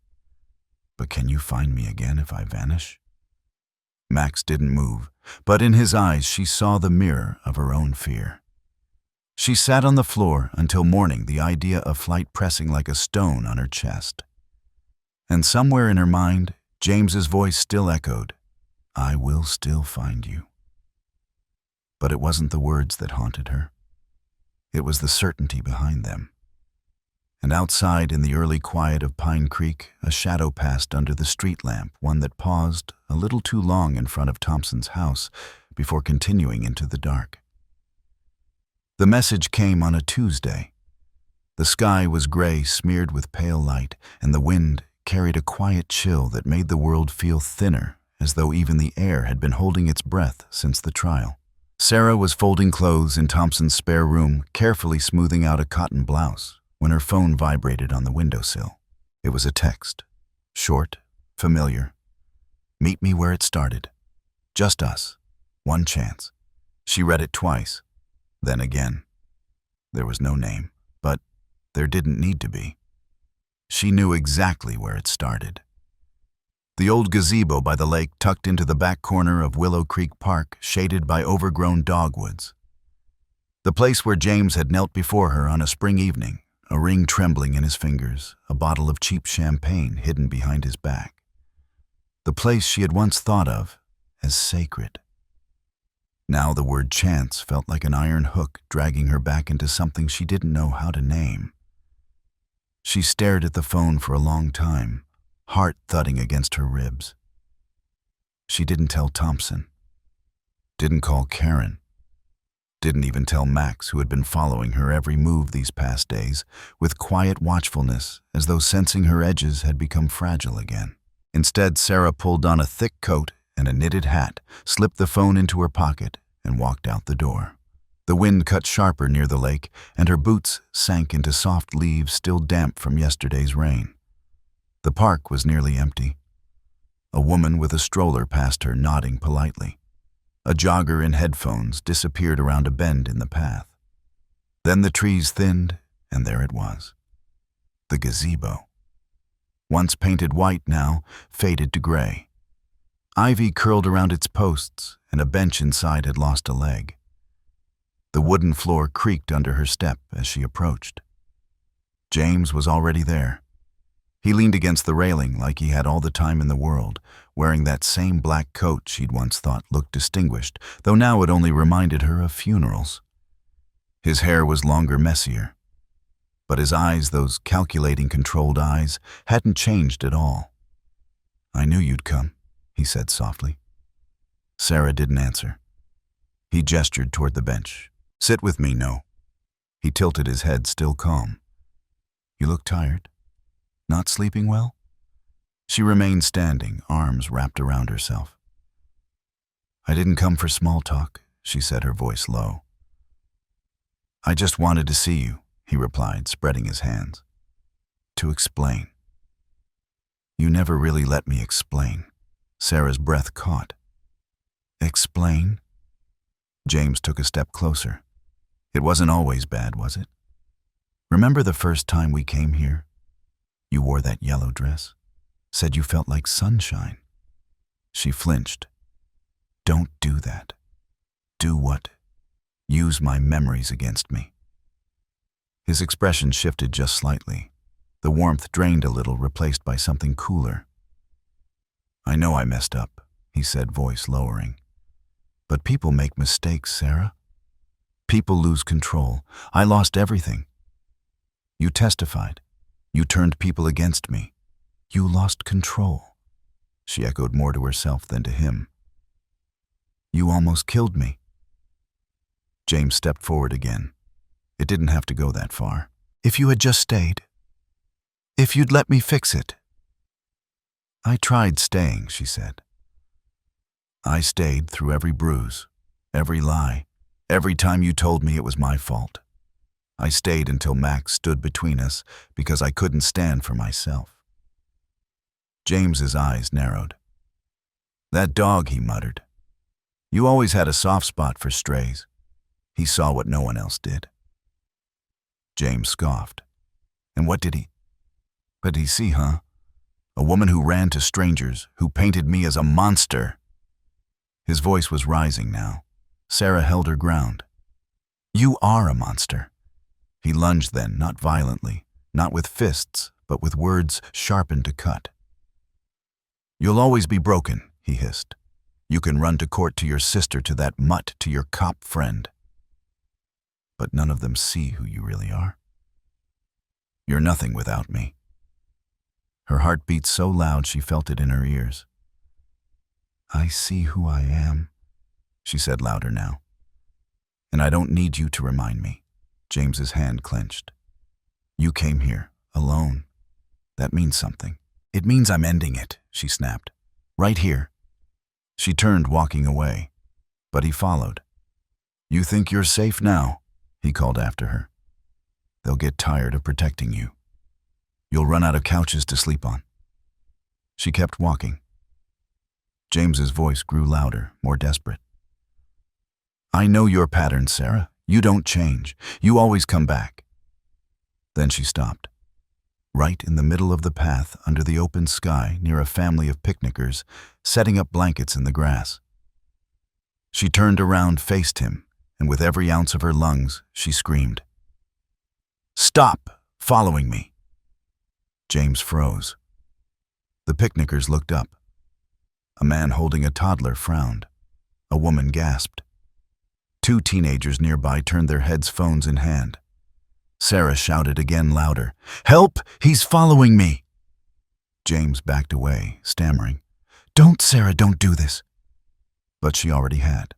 "But can you find me again if I vanish?" Max didn't move, but in his eyes she saw the mirror of her own fear. She sat on the floor until morning, the idea of flight pressing like a stone on her chest. And somewhere in her mind, James's voice still echoed, "I will still find you." But it wasn't the words that haunted her. It was the certainty behind them. And outside, in the early quiet of Pine Creek, a shadow passed under the street lamp, one that paused a little too long in front of Thompson's house before continuing into the dark. The message came on a Tuesday. The sky was gray, smeared with pale light, and the wind carried a quiet chill that made the world feel thinner, as though even the air had been holding its breath since the trial. Sarah was folding clothes in Thompson's spare room, carefully smoothing out a cotton blouse, when her phone vibrated on the windowsill. It was a text. Short, familiar. "Meet me where it started. Just us. One chance." She read it twice. Then again. There was no name, but there didn't need to be. She knew exactly where it started. The old gazebo by the lake tucked into the back corner of Willow Creek Park, shaded by overgrown dogwoods. The place where James had knelt before her on a spring evening, a ring trembling in his fingers, a bottle of cheap champagne hidden behind his back. The place she had once thought of as sacred. Now the word chance felt like an iron hook dragging her back into something she didn't know how to name. She stared at the phone for a long time, heart thudding against her ribs. She didn't tell Thompson. Didn't call Karen. Didn't even tell Max, who had been following her every move these past days, with quiet watchfulness, as though sensing her edges had become fragile again. Instead, Sarah pulled on a thick coat and a knitted hat, slipped the phone into her pocket, and walked out the door. The wind cut sharper near the lake, and her boots sank into soft leaves still damp from yesterday's rain. The park was nearly empty. A woman with a stroller passed her, nodding politely. A jogger in headphones disappeared around a bend in the path. Then the trees thinned, and there it was. The gazebo. Once painted white, now faded to gray. Ivy curled around its posts, and a bench inside had lost a leg. The wooden floor creaked under her step as she approached. James was already there. He leaned against the railing like he had all the time in the world, wearing that same black coat she'd once thought looked distinguished, though now it only reminded her of funerals. His hair was longer, messier. But his eyes, those calculating, controlled eyes, hadn't changed at all. "I knew you'd come," he said softly. Sarah didn't answer. He gestured toward the bench. "Sit with me, no." He tilted his head, still calm. "You look tired. Not sleeping well?" She remained standing, arms wrapped around herself. "I didn't come for small talk," she said, her voice low. "I just wanted to see you," he replied, spreading his hands. "To explain." "You never really let me explain." Sarah's breath caught. "Explain?" James took a step closer. "It wasn't always bad, was it? Remember the first time we came here? You wore that yellow dress, said you felt like sunshine." She flinched. "Don't do that." "Do what?" "Use my memories against me." His expression shifted just slightly. The warmth drained a little, replaced by something cooler. "I know I messed up," he said, voice lowering. "But people make mistakes, Sarah. People lose control. I lost everything. You testified. You turned people against me. You lost control." She echoed more to herself than to him. "You almost killed me." James stepped forward again. It didn't have to go that far. "If you had just stayed. If you'd let me fix it." "I tried staying," she said. "I stayed through every bruise, every lie, every time you told me it was my fault. I stayed until Max stood between us because I couldn't stand for myself." James's eyes narrowed. "That dog," he muttered. "You always had a soft spot for strays." He saw what no one else did. James scoffed. "And what did he see, huh? A woman who ran to strangers, who painted me as a monster." His voice was rising now. Sarah held her ground. "You are a monster." He lunged then, not violently, not with fists, but with words sharpened to cut. "You'll always be broken," he hissed. "You can run to court, to your sister, to that mutt, to your cop friend. But none of them see who you really are. You're nothing without me." Her heart beat so loud she felt it in her ears. "I see who I am," she said louder now. "And I don't need you to remind me." James's hand clenched. "You came here, alone. That means something." "It means I'm ending it," she snapped. "Right here." She turned, walking away, but he followed. "You think you're safe now?" he called after her. "They'll get tired of protecting you. You'll run out of couches to sleep on." She kept walking. James's voice grew louder, more desperate. "I know your pattern, Sarah. You don't change. You always come back." Then she stopped. Right in the middle of the path, under the open sky, near a family of picnickers, setting up blankets in the grass. She turned around, faced him, and with every ounce of her lungs, she screamed, "Stop following me!" James froze. The picnickers looked up. A man holding a toddler frowned. A woman gasped. Two teenagers nearby turned their heads, phones in hand. Sarah shouted again, louder, "Help! He's following me!" James backed away, stammering, "Don't, Sarah, don't do this." But she already had.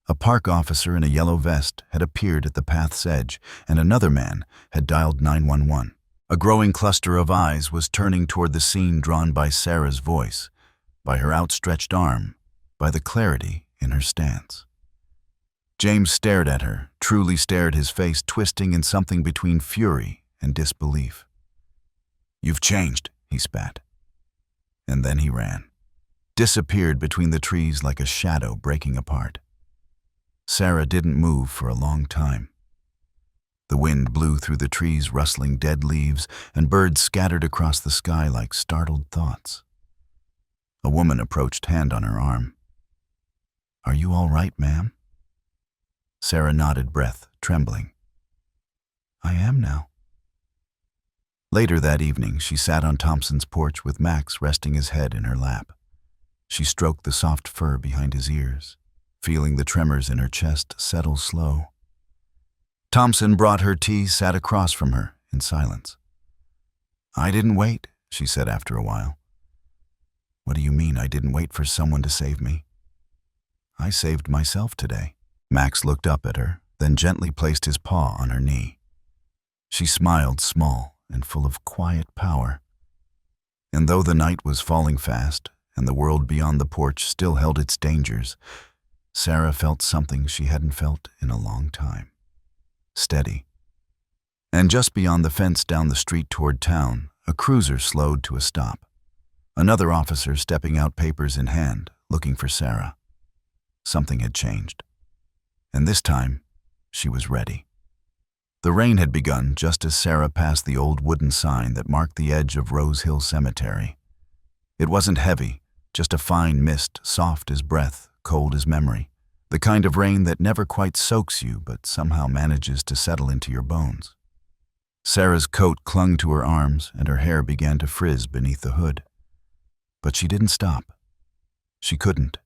A park officer in a yellow vest had appeared at the path's edge, and another man had dialed 911. A growing cluster of eyes was turning toward the scene, drawn by Sarah's voice, by her outstretched arm, by the clarity in her stance. James stared at her, truly stared, his face twisting in something between fury and disbelief. "You've changed," he spat. And then he ran. disappeared between the trees like a shadow breaking apart. Sarah didn't move for a long time. The wind blew through the trees, rustling dead leaves, and birds scattered across the sky like startled thoughts. A woman approached, hand on her arm. "Are you all right, ma'am?" Sarah nodded, breath trembling. "I am now." Later that evening, she sat on Thompson's porch with Max resting his head in her lap. She stroked the soft fur behind his ears, feeling the tremors in her chest settle slow. Thompson brought her tea, sat across from her in silence. "I didn't wait," she said after a while. "What do you mean, I didn't wait for someone to save me?" "I saved myself today." Max looked up at her, then gently placed his paw on her knee. She smiled, small and full of quiet power. And though the night was falling fast, and the world beyond the porch still held its dangers, Sarah felt something she hadn't felt in a long time. Steady. And just beyond the fence down the street toward town, a cruiser slowed to a stop. Another officer stepping out, papers in hand, looking for Sarah. Something had changed. And this time, she was ready. The rain had begun just as Sarah passed the old wooden sign that marked the edge of Rose Hill Cemetery. It wasn't heavy, just a fine mist, soft as breath, cold as memory. The kind of rain that never quite soaks you but somehow manages to settle into your bones. Sarah's coat clung to her arms and her hair began to frizz beneath the hood. But she didn't stop. She couldn't.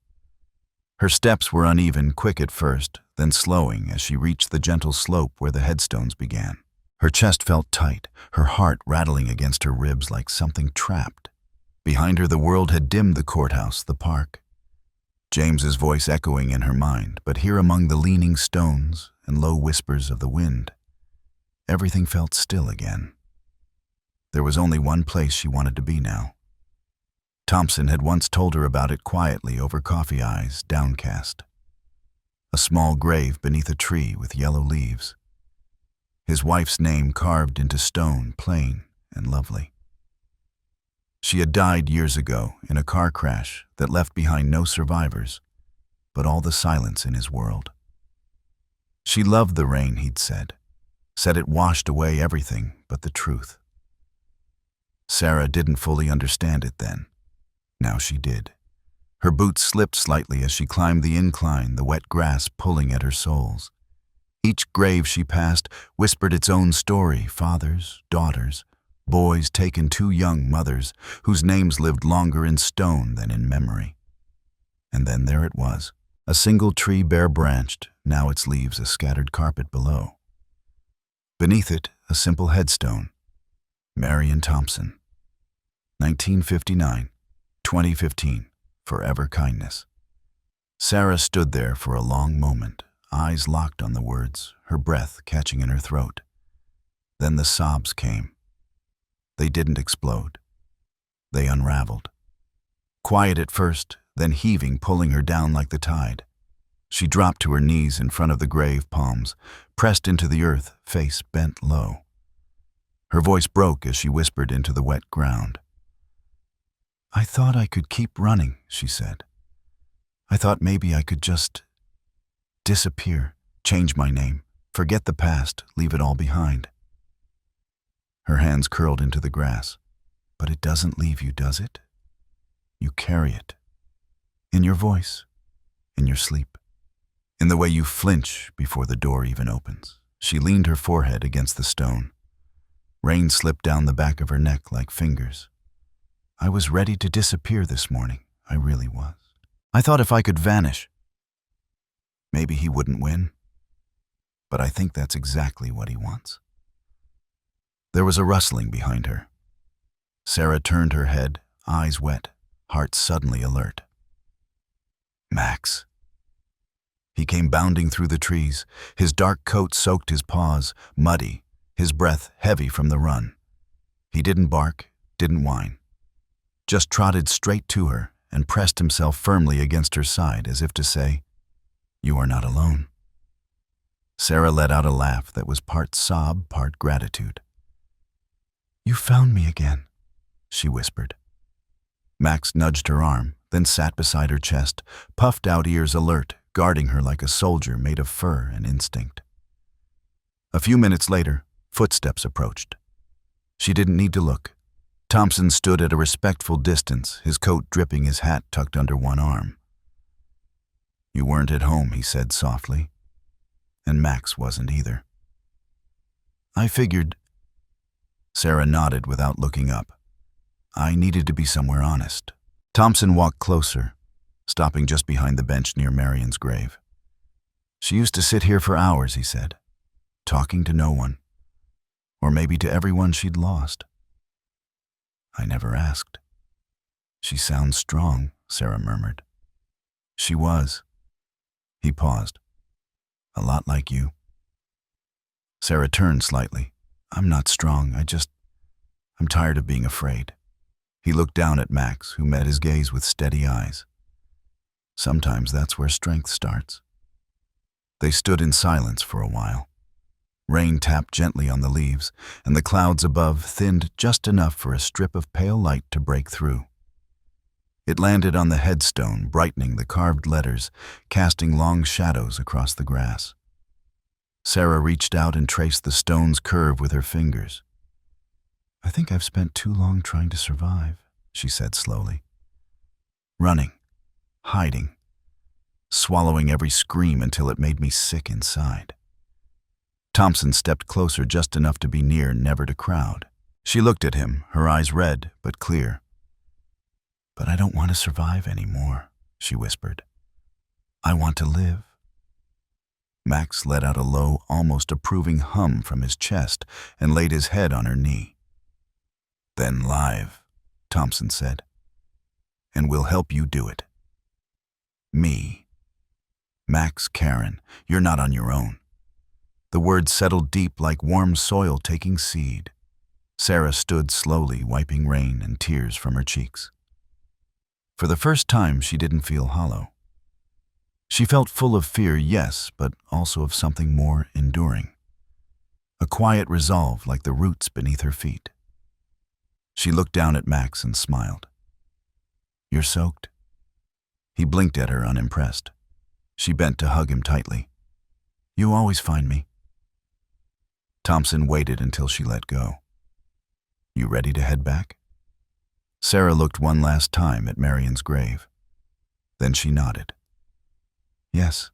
Her steps were uneven, quick at first, then slowing as she reached the gentle slope where the headstones began. Her chest felt tight, her heart rattling against her ribs like something trapped. Behind her, the world had dimmed, the courthouse, the park. James's voice echoing in her mind, but here among the leaning stones and low whispers of the wind, everything felt still again. There was only one place she wanted to be now. Thompson had once told her about it quietly over coffee, eyes downcast. A small grave beneath a tree with yellow leaves. His wife's name carved into stone, plain and lovely. She had died years ago in a car crash that left behind no survivors, but all the silence in his world. She loved the rain, he'd said it washed away everything but the truth. Sarah didn't fully understand it then. Now she did. Her boots slipped slightly as she climbed the incline, the wet grass pulling at her soles. Each grave she passed whispered its own story, fathers, daughters, boys taken too young, mothers whose names lived longer in stone than in memory. And then there it was, a single tree bare-branched, now its leaves a scattered carpet below. Beneath it, a simple headstone, Marion Thompson, 1959, 2015, forever kindness. Sarah stood there for a long moment, eyes locked on the words, her breath catching in her throat. Then the sobs came. They didn't explode. They unraveled. Quiet at first, then heaving, pulling her down like the tide. She dropped to her knees in front of the grave, palms pressed into the earth, face bent low. Her voice broke as she whispered into the wet ground. "I thought I could keep running," she said. "I thought maybe I could just disappear, change my name, forget the past, leave it all behind." Her hands curled into the grass. "But it doesn't leave you, does it? You carry it. In your voice, in your sleep, in the way you flinch before the door even opens." She leaned her forehead against the stone. Rain slipped down the back of her neck like fingers. "I was ready to disappear this morning. I really was. I thought if I could vanish, maybe he wouldn't win. But I think that's exactly what he wants." There was a rustling behind her. Sarah turned her head, eyes wet, heart suddenly alert. "Max." He came bounding through the trees. His dark coat soaked his paws, muddy, his breath heavy from the run. He didn't bark, didn't whine. Just trotted straight to her and pressed himself firmly against her side as if to say, "You are not alone." Sarah let out a laugh that was part sob, part gratitude. "You found me again," she whispered. Max nudged her arm, then sat beside her chest, puffed out ears alert, guarding her like a soldier made of fur and instinct. A few minutes later, footsteps approached. She didn't need to look. Thompson stood at a respectful distance, his coat dripping, his hat tucked under one arm. "You weren't at home," he said softly. "And Max wasn't either." "I figured." Sarah nodded without looking up. "I needed to be somewhere honest." Thompson walked closer, stopping just behind the bench near Marion's grave. "She used to sit here for hours," he said, talking to no one, or maybe to everyone she'd lost. "I never asked." "She sounds strong," Sarah murmured. "She was." He paused. "A lot like you." Sarah turned slightly. "I'm not strong, I'm tired of being afraid." He looked down at Max, who met his gaze with steady eyes. "Sometimes that's where strength starts." They stood in silence for a while. Rain tapped gently on the leaves, and the clouds above thinned just enough for a strip of pale light to break through. It landed on the headstone, brightening the carved letters, casting long shadows across the grass. Sarah reached out and traced the stone's curve with her fingers. "I think I've spent too long trying to survive," she said slowly. "Running, hiding, swallowing every scream until it made me sick inside." Thompson stepped closer just enough to be near, never to crowd. She looked at him, her eyes red but clear. "But I don't want to survive anymore," she whispered. "I want to live." Max let out a low, almost approving hum from his chest and laid his head on her knee. "Then live," Thompson said, "and we'll help you do it." "Me. Max, Karen, you're not on your own." The words settled deep like warm soil taking seed. Sarah stood slowly, wiping rain and tears from her cheeks. For the first time, she didn't feel hollow. She felt full of fear, yes, but also of something more enduring. A quiet resolve like the roots beneath her feet. She looked down at Max and smiled. "You're soaked?" He blinked at her, unimpressed. She bent to hug him tightly. "You always find me." Thompson waited until she let go. "You ready to head back?" Sarah looked one last time at Marion's grave. Then she nodded. "Yes,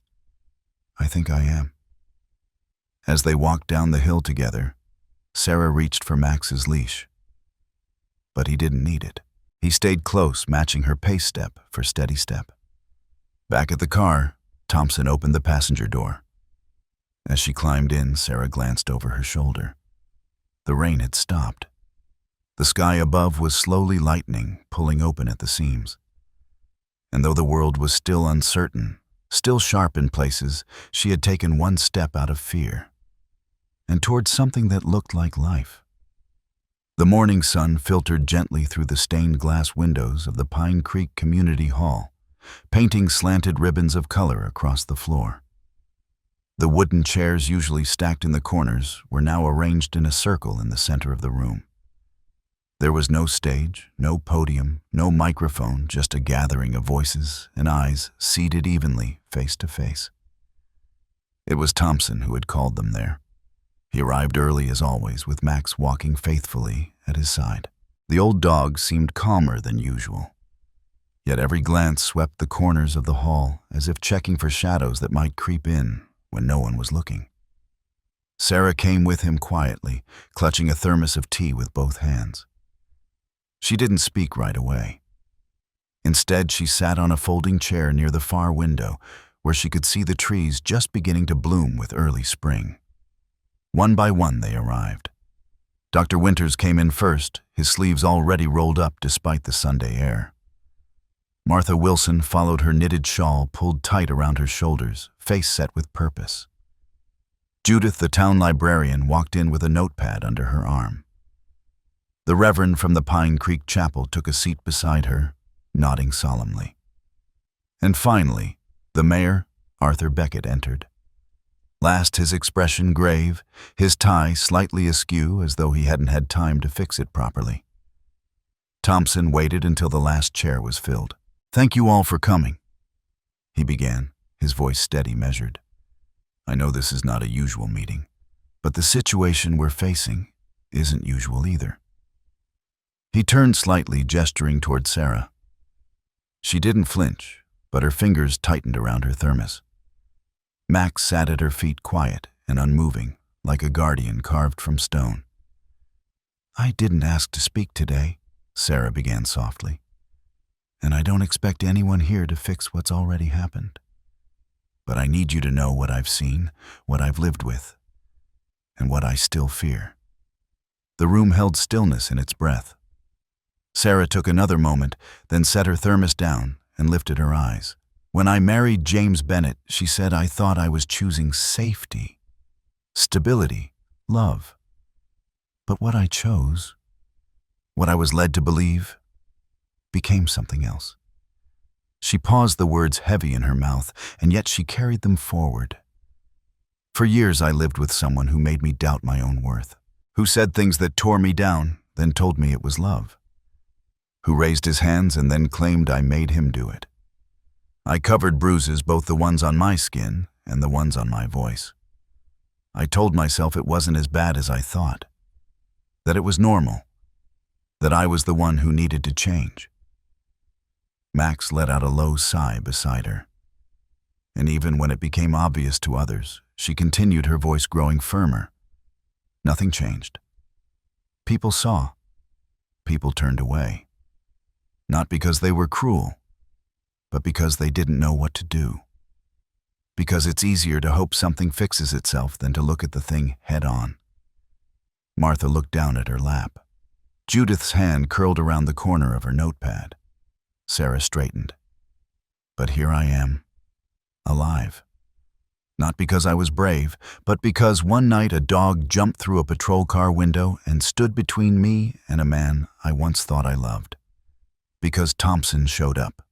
I think I am." As they walked down the hill together, Sarah reached for Max's leash. But he didn't need it. He stayed close, matching her pace step for steady step. Back at the car, Thompson opened the passenger door. As she climbed in, Sarah glanced over her shoulder. The rain had stopped. The sky above was slowly lightening, pulling open at the seams. And though the world was still uncertain, still sharp in places, she had taken one step out of fear, and towards something that looked like life. The morning sun filtered gently through the stained glass windows of the Pine Creek Community Hall, painting slanted ribbons of color across the floor. The wooden chairs usually stacked in the corners were now arranged in a circle in the center of the room. There was no stage, no podium, no microphone, just a gathering of voices and eyes seated evenly, face to face. It was Thompson who had called them there. He arrived early as always, with Max walking faithfully at his side. The old dog seemed calmer than usual. Yet every glance swept the corners of the hall, as if checking for shadows that might creep in when no one was looking. Sarah came with him quietly, clutching a thermos of tea with both hands. She didn't speak right away. Instead, she sat on a folding chair near the far window, where she could see the trees just beginning to bloom with early spring. One by one they arrived. Dr. Winters came in first, his sleeves already rolled up despite the Sunday air. Martha Wilson followed, her knitted shawl pulled tight around her shoulders, face set with purpose. Judith, the town librarian, walked in with a notepad under her arm. The Reverend from the Pine Creek Chapel took a seat beside her, nodding solemnly. And finally, the mayor, Arthur Beckett, entered. Last, his expression grave, his tie slightly askew as though he hadn't had time to fix it properly. Thompson waited until the last chair was filled. "Thank you all for coming," he began, his voice steady, measured. "I know this is not a usual meeting, but the situation we're facing isn't usual either." He turned slightly, gesturing toward Sarah. She didn't flinch, but her fingers tightened around her thermos. Max sat at her feet, quiet and unmoving, like a guardian carved from stone. "I didn't ask to speak today," Sarah began softly. "And I don't expect anyone here to fix what's already happened. But I need you to know what I've seen, what I've lived with, and what I still fear." The room held stillness in its breath. Sarah took another moment, then set her thermos down and lifted her eyes. "When I married James Bennett," she said, "I thought I was choosing safety, stability, love. But what I chose, what I was led to believe, became something else." She paused, the words heavy in her mouth, and yet she carried them forward. "For years I lived with someone who made me doubt my own worth, who said things that tore me down, then told me it was love, who raised his hands and then claimed I made him do it. I covered bruises, both the ones on my skin and the ones on my voice. I told myself it wasn't as bad as I thought, that it was normal, that I was the one who needed to change." Max let out a low sigh beside her. And even when it became obvious to others, she continued, her voice growing firmer. Nothing changed. People saw. People turned away. Not because they were cruel, but because they didn't know what to do. Because it's easier to hope something fixes itself than to look at the thing head on. Martha looked down at her lap. Judith's hand curled around the corner of her notepad. Sarah straightened. "But here I am, alive. Not because I was brave, but because one night a dog jumped through a patrol car window and stood between me and a man I once thought I loved. Because Thompson showed up.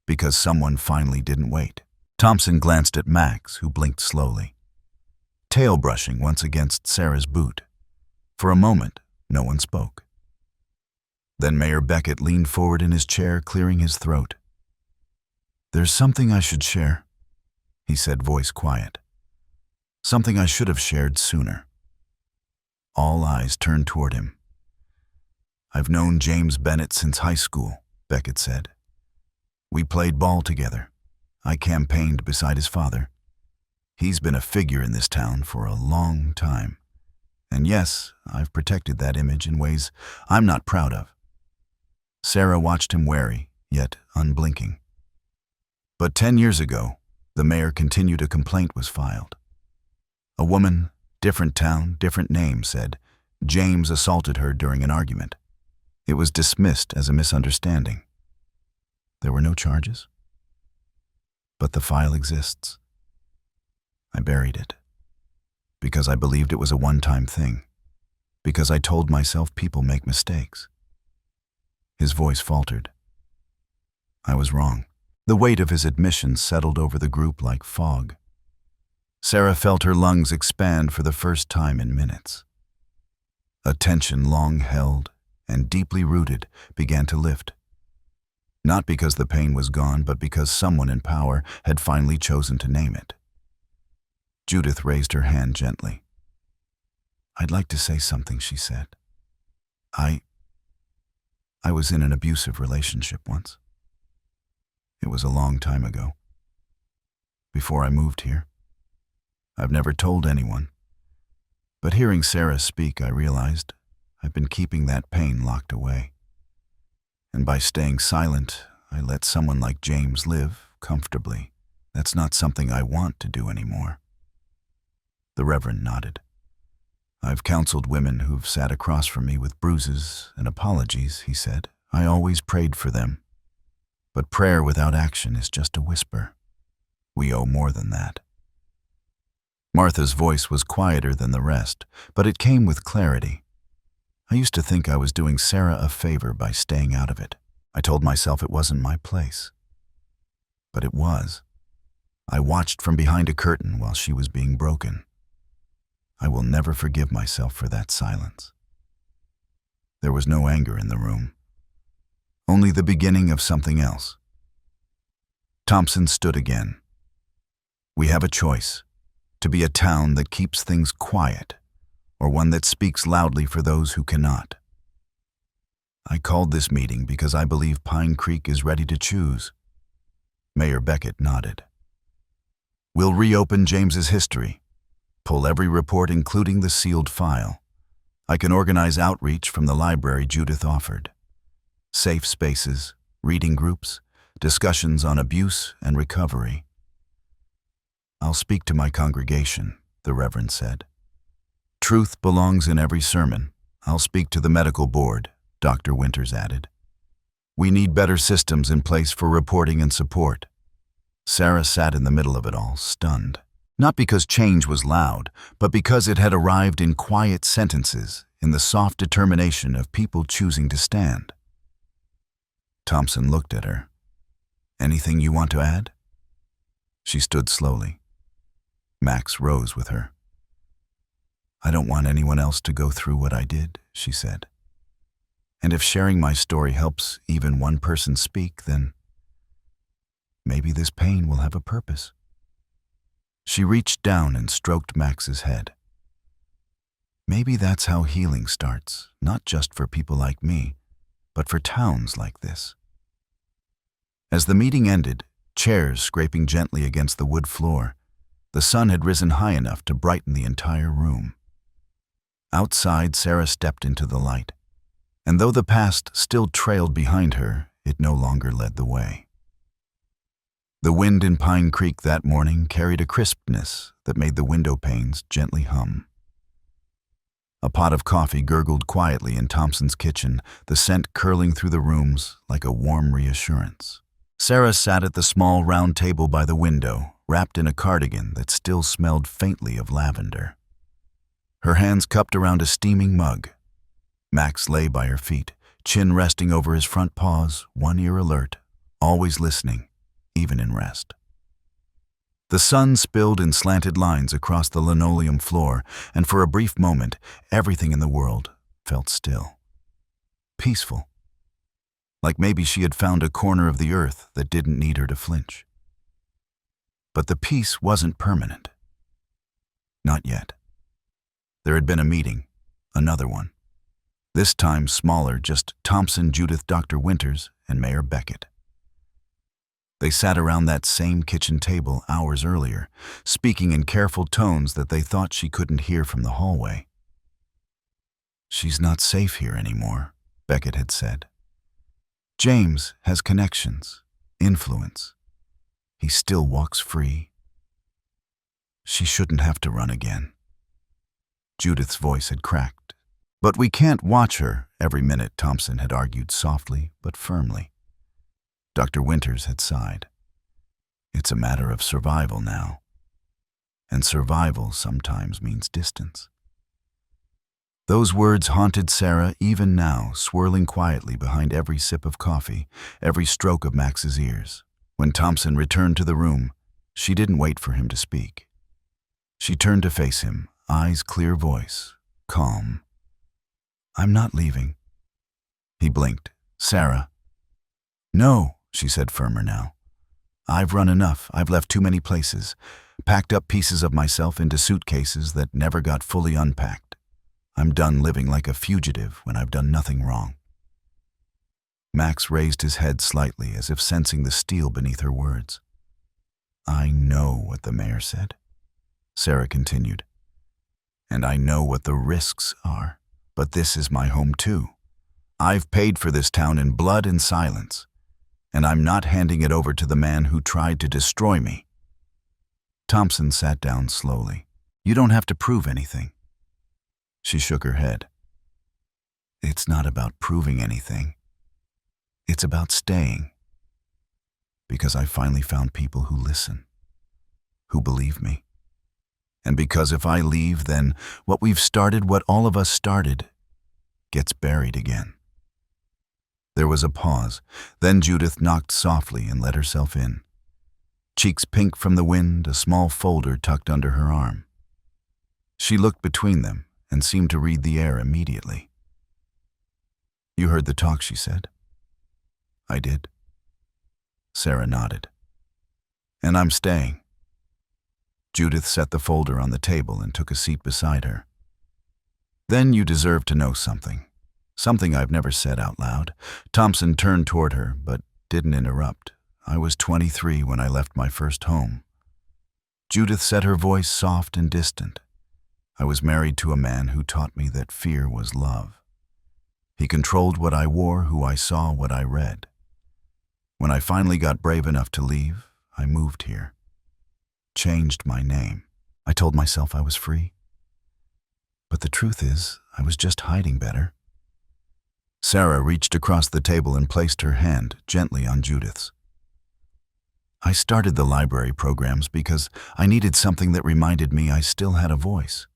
Because someone finally didn't wait." Thompson glanced at Max, who blinked slowly, tail brushing once against Sarah's boot. For a moment, no one spoke. Then Mayor Beckett leaned forward in his chair, clearing his throat. "There's something I should share," he said, voice quiet. "Something I should have shared sooner." All eyes turned toward him. "I've known James Bennett since high school," Beckett said. "We played ball together. I campaigned beside his father. He's been a figure in this town for a long time. And yes, I've protected that image in ways I'm not proud of." Sarah watched him, wary, yet unblinking. "But 10 years ago, the mayor continued, a complaint was filed. A woman, different town, different name, said James assaulted her during an argument. It was dismissed as a misunderstanding. There were no charges. But the file exists. I buried it. Because I believed it was a one-time thing. Because I told myself people make mistakes." His voice faltered. I was wrong. The weight of his admission settled over the group like fog. Sarah felt her lungs expand for the first time in minutes. A tension long held and deeply rooted began to lift. Not because the pain was gone, but because someone in power had finally chosen to name it. Judith raised her hand gently. "I'd like to say something," she said. I was in an abusive relationship once. It was a long time ago. Before I moved here. I've never told anyone. But hearing Sarah speak, I realized I've been keeping that pain locked away. And by staying silent, I let someone like James live comfortably. That's not something I want to do anymore." The Reverend nodded. "I've counseled women who've sat across from me with bruises and apologies," he said. "I always prayed for them. But prayer without action is just a whisper. We owe more than that." Martha's voice was quieter than the rest, but it came with clarity. "I used to think I was doing Sarah a favor by staying out of it. I told myself it wasn't my place. But it was. I watched from behind a curtain while she was being broken. I will never forgive myself for that silence." There was no anger in the room. Only the beginning of something else. Thompson stood again. We have a choice: to be a town that keeps things quiet, or one that speaks loudly for those who cannot. I called this meeting because I believe Pine Creek is ready to choose. Mayor Beckett nodded. We'll reopen James's history, pull every report including the sealed file. I can organize outreach from the library Judith offered. Safe spaces, reading groups, discussions on abuse and recovery. I'll speak to my congregation, the Reverend said. Truth belongs in every sermon. I'll speak to the medical board, Dr. Winters added. We need better systems in place for reporting and support. Sarah sat in the middle of it all, stunned. Not because change was loud, but because it had arrived in quiet sentences, in the soft determination of people choosing to stand. Thompson looked at her. Anything you want to add? She stood slowly. Max rose with her. I don't want anyone else to go through what I did, she said. And if sharing my story helps even one person speak, then maybe this pain will have a purpose. She reached down and stroked Max's head. Maybe that's how healing starts, not just for people like me, but for towns like this. As the meeting ended, chairs scraping gently against the wood floor, the sun had risen high enough to brighten the entire room. Outside, Sarah stepped into the light, and though the past still trailed behind her, it no longer led the way. The wind in Pine Creek that morning carried a crispness that made the window panes gently hum. A pot of coffee gurgled quietly in Thompson's kitchen, the scent curling through the rooms like a warm reassurance. Sarah sat at the small round table by the window, wrapped in a cardigan that still smelled faintly of lavender. Her hands cupped around a steaming mug. Max lay by her feet, chin resting over his front paws, one ear alert, always listening, even in rest. The sun spilled in slanted lines across the linoleum floor, and for a brief moment, everything in the world felt still. Peaceful. Like maybe she had found a corner of the earth that didn't need her to flinch. But the peace wasn't permanent. Not yet. There had been a meeting, another one. This time smaller, just Thompson, Judith, Dr. Winters, and Mayor Beckett. They sat around that same kitchen table hours earlier, speaking in careful tones that they thought she couldn't hear from the hallway. She's not safe here anymore, Beckett had said. James has connections, influence. He still walks free. She shouldn't have to run again. Judith's voice had cracked. But we can't watch her every minute, Thompson had argued softly but firmly. Dr. Winters had sighed. It's a matter of survival now. And survival sometimes means distance. Those words haunted Sarah even now, swirling quietly behind every sip of coffee, every stroke of Max's ears. When Thompson returned to the room, she didn't wait for him to speak. She turned to face him, eyes clear, voice calm. I'm not leaving. He blinked. Sarah. No, she said firmer now. I've run enough. I've left too many places, packed up pieces of myself into suitcases that never got fully unpacked. I'm done living like a fugitive when I've done nothing wrong. Max raised his head slightly as if sensing the steel beneath her words. I know what the mayor said, Sarah continued. And I know what the risks are, but this is my home too. I've paid for this town in blood and silence, and I'm not handing it over to the man who tried to destroy me. Thompson sat down slowly. You don't have to prove anything. She shook her head. It's not about proving anything. It's about staying. Because I finally found people who listen, who believe me. And because if I leave, then what we've started, what all of us started, gets buried again. There was a pause. Then Judith knocked softly and let herself in. Cheeks pink from the wind, a small folder tucked under her arm. She looked between them and seemed to read the air immediately. You heard the talk, she said. I did. Sarah nodded. And I'm staying. Judith set the folder on the table and took a seat beside her. Then you deserve to know something. Something I've never said out loud. Thompson turned toward her, but didn't interrupt. I was 23 when I left my first home. Judith said, her voice soft and distant. I was married to a man who taught me that fear was love. He controlled what I wore, who I saw, what I read. When I finally got brave enough to leave, I moved here. Changed my name. I told myself I was free. But the truth is, I was just hiding better. Sarah reached across the table and placed her hand gently on Judith's. I started the library programs because I needed something that reminded me I still had a voice.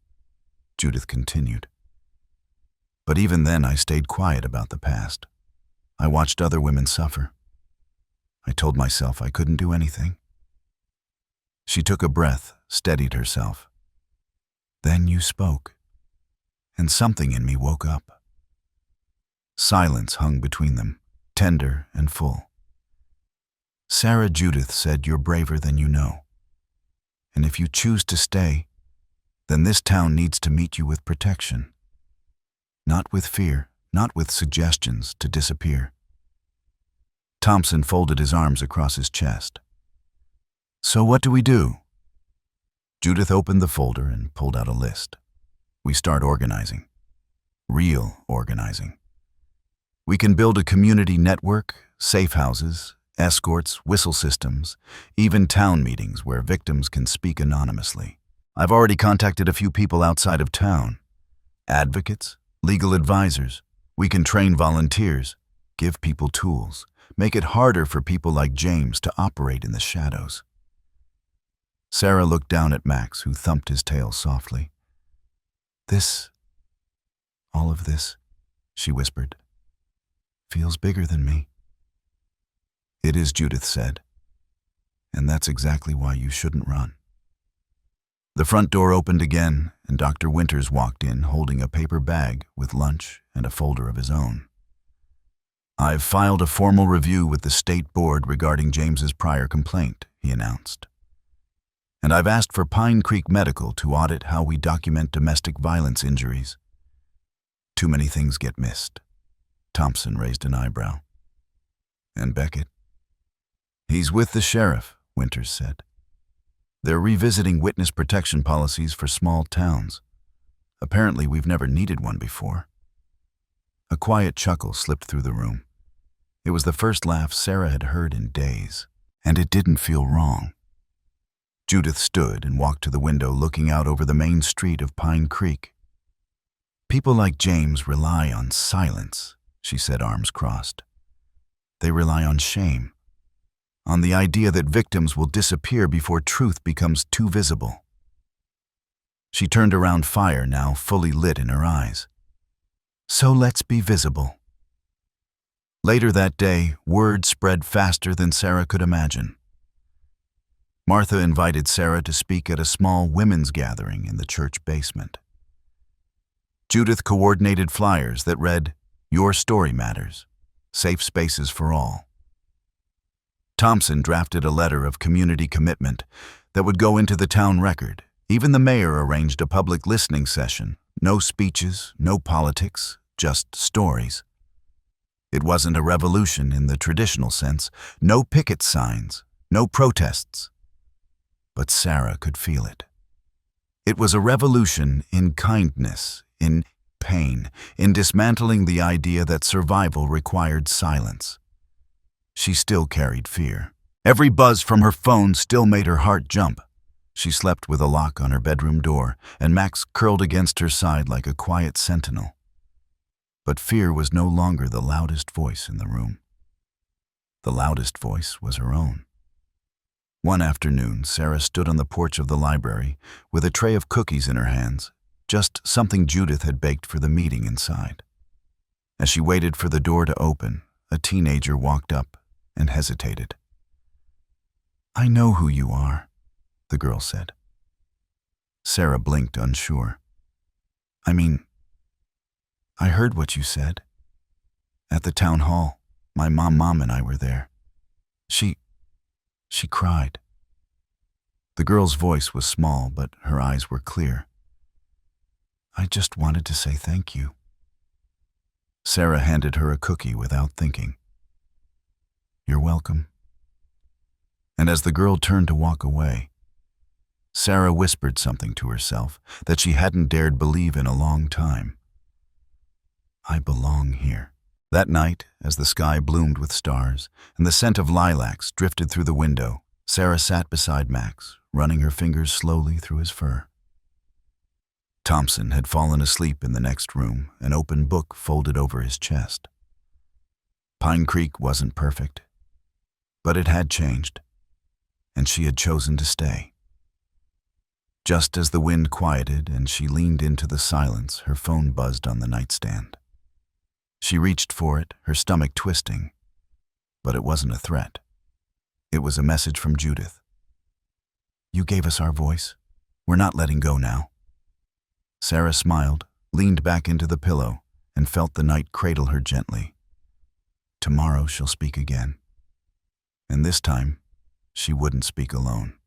Judith continued. But even then I stayed quiet about the past. I watched other women suffer. I told myself I couldn't do anything. She took a breath, steadied herself. Then you spoke, and something in me woke up. Silence hung between them, tender and full. Sarah, Judith said, you're braver than you know. And if you choose to stay, then this town needs to meet you with protection. Not with fear, not with suggestions to disappear. Thompson folded his arms across his chest. So what do we do? Judith opened the folder and pulled out a list. We start organizing. Real organizing. We can build a community network, safe houses, escorts, whistle systems, even town meetings where victims can speak anonymously. I've already contacted a few people outside of town. Advocates, legal advisors. We can train volunteers, give people tools, make it harder for people like James to operate in the shadows. Sarah looked down at Max, who thumped his tail softly. All of this, she whispered, feels bigger than me. It is, Judith said, and that's exactly why you shouldn't run. The front door opened again, and Dr. Winters walked in holding a paper bag with lunch and a folder of his own. I've filed a formal review with the state board regarding James's prior complaint, he announced. And I've asked for Pine Creek Medical to audit how we document domestic violence injuries. Too many things get missed. Thompson raised an eyebrow. And Beckett? He's with the sheriff, Winters said. They're revisiting witness protection policies for small towns. Apparently we've never needed one before. A quiet chuckle slipped through the room. It was the first laugh Sarah had heard in days, and it didn't feel wrong. Judith stood and walked to the window looking out over the main street of Pine Creek. People like James rely on silence, she said, arms crossed. They rely on shame. On the idea that victims will disappear before truth becomes too visible. She turned around, fire now fully lit in her eyes. So let's be visible. Later that day, word spread faster than Sarah could imagine. Martha invited Sarah to speak at a small women's gathering in the church basement. Judith coordinated flyers that read, "Your story matters. Safe spaces for all." Thompson drafted a letter of community commitment that would go into the town record. Even the mayor arranged a public listening session. No speeches, no politics, just stories. It wasn't a revolution in the traditional sense, no picket signs, no protests. But Sarah could feel it. It was a revolution in kindness, in pain, in dismantling the idea that survival required silence. She still carried fear. Every buzz from her phone still made her heart jump. She slept with a lock on her bedroom door, and Max curled against her side like a quiet sentinel. But fear was no longer the loudest voice in the room. The loudest voice was her own. One afternoon, Sarah stood on the porch of the library with a tray of cookies in her hands, just something Judith had baked for the meeting inside. As she waited for the door to open, a teenager walked up and hesitated. "I know who you are," the girl said. Sarah blinked, unsure. I heard what you said. At the town hall, my mom and I were there. She cried. The girl's voice was small, but her eyes were clear. "I just wanted to say thank you." Sarah handed her a cookie without thinking. "You're welcome." And as the girl turned to walk away, Sarah whispered something to herself that she hadn't dared believe in a long time. "I belong here." That night, as the sky bloomed with stars and the scent of lilacs drifted through the window, Sarah sat beside Max, running her fingers slowly through his fur. Thompson had fallen asleep in the next room, an open book folded over his chest. Pine Creek wasn't perfect, but it had changed, and she had chosen to stay. Just as the wind quieted and she leaned into the silence, her phone buzzed on the nightstand. She reached for it, her stomach twisting, but it wasn't a threat. It was a message from Judith. "You gave us our voice. We're not letting go now." Sarah smiled, leaned back into the pillow, and felt the night cradle her gently. Tomorrow she'll speak again. And this time, she wouldn't speak alone.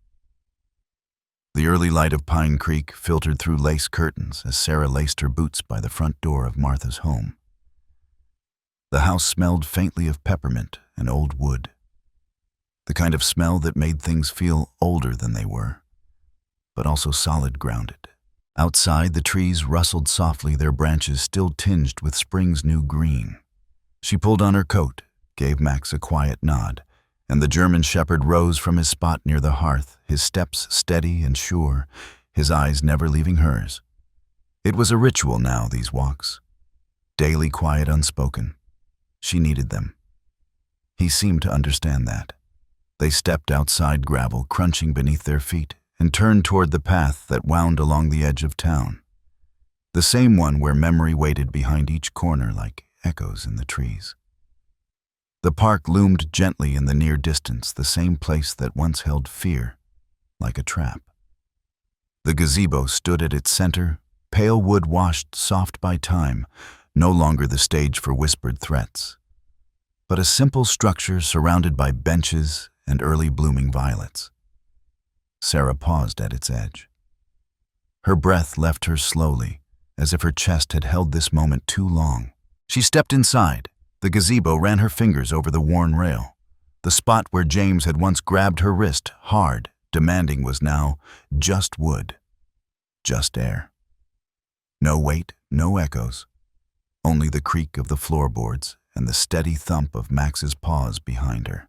The early light of Pine Creek filtered through lace curtains as Sarah laced her boots by the front door of Martha's home. The house smelled faintly of peppermint and old wood, the kind of smell that made things feel older than they were, but also solid grounded. Outside, the trees rustled softly, their branches still tinged with spring's new green. She pulled on her coat, gave Max a quiet nod, and the German shepherd rose from his spot near the hearth, his steps steady and sure, his eyes never leaving hers. It was a ritual now, these walks. Daily quiet, unspoken. She needed them. He seemed to understand that. They stepped outside, gravel crunching beneath their feet, and turned toward the path that wound along the edge of town. The same one where memory waited behind each corner like echoes in the trees. The park loomed gently in the near distance, the same place that once held fear, like a trap. The gazebo stood at its center, pale wood washed soft by time, no longer the stage for whispered threats, but a simple structure surrounded by benches and early blooming violets. Sarah paused at its edge. Her breath left her slowly, as if her chest had held this moment too long. She stepped inside. The gazebo ran her fingers over the worn rail. The spot where James had once grabbed her wrist, hard, demanding, was now just wood, just air. No weight, no echoes, only the creak of the floorboards and the steady thump of Max's paws behind her.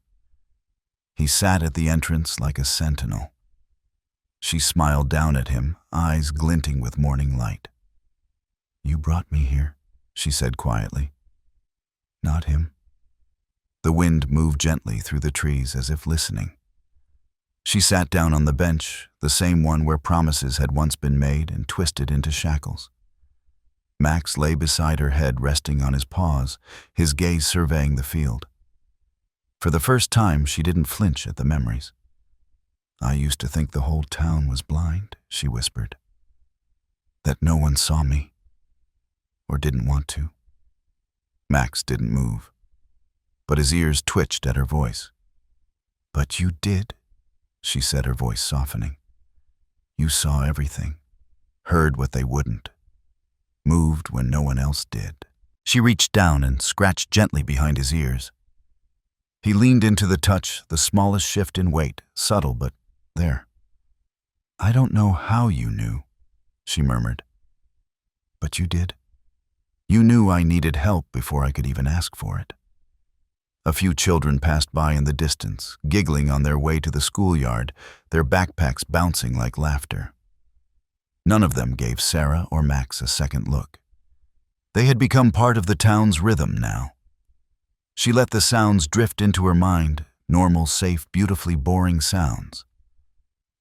He sat at the entrance like a sentinel. She smiled down at him, eyes glinting with morning light. "You brought me here," she said quietly. "Not him." The wind moved gently through the trees as if listening. She sat down on the bench, the same one where promises had once been made and twisted into shackles. Max lay beside her, head resting on his paws, his gaze surveying the field. For the first time, she didn't flinch at the memories. "I used to think the whole town was blind," she whispered. "That no one saw me, or didn't want to." Max didn't move, but his ears twitched at her voice. "But you did," she said, her voice softening. "You saw everything, heard what they wouldn't, moved when no one else did." She reached down and scratched gently behind his ears. He leaned into the touch, the smallest shift in weight, subtle but there. "I don't know how you knew," she murmured. "But you did. You knew I needed help before I could even ask for it." A few children passed by in the distance, giggling on their way to the schoolyard, their backpacks bouncing like laughter. None of them gave Sarah or Max a second look. They had become part of the town's rhythm now. She let the sounds drift into her mind, normal, safe, beautifully boring sounds.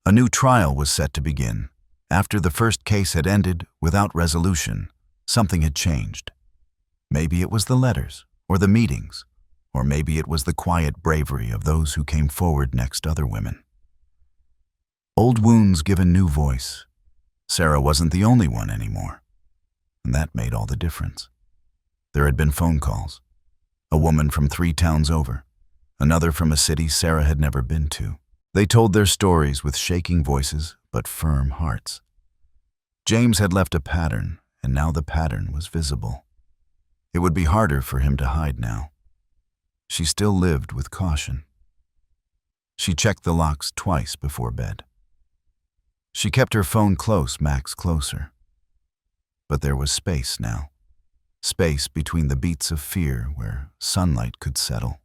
A new trial was set to begin. After the first case had ended, without resolution, something had changed. Maybe it was the letters, or the meetings, or maybe it was the quiet bravery of those who came forward next other women. Old wounds given new voice. Sarah wasn't the only one anymore, and that made all the difference. There had been phone calls. A woman from 3 towns over, another from a city Sarah had never been to. They told their stories with shaking voices but firm hearts. James had left a pattern, and now the pattern was visible. It would be harder for him to hide now. She still lived with caution. She checked the locks twice before bed. She kept her phone close, Max closer. But there was space now. Space between the beats of fear where sunlight could settle.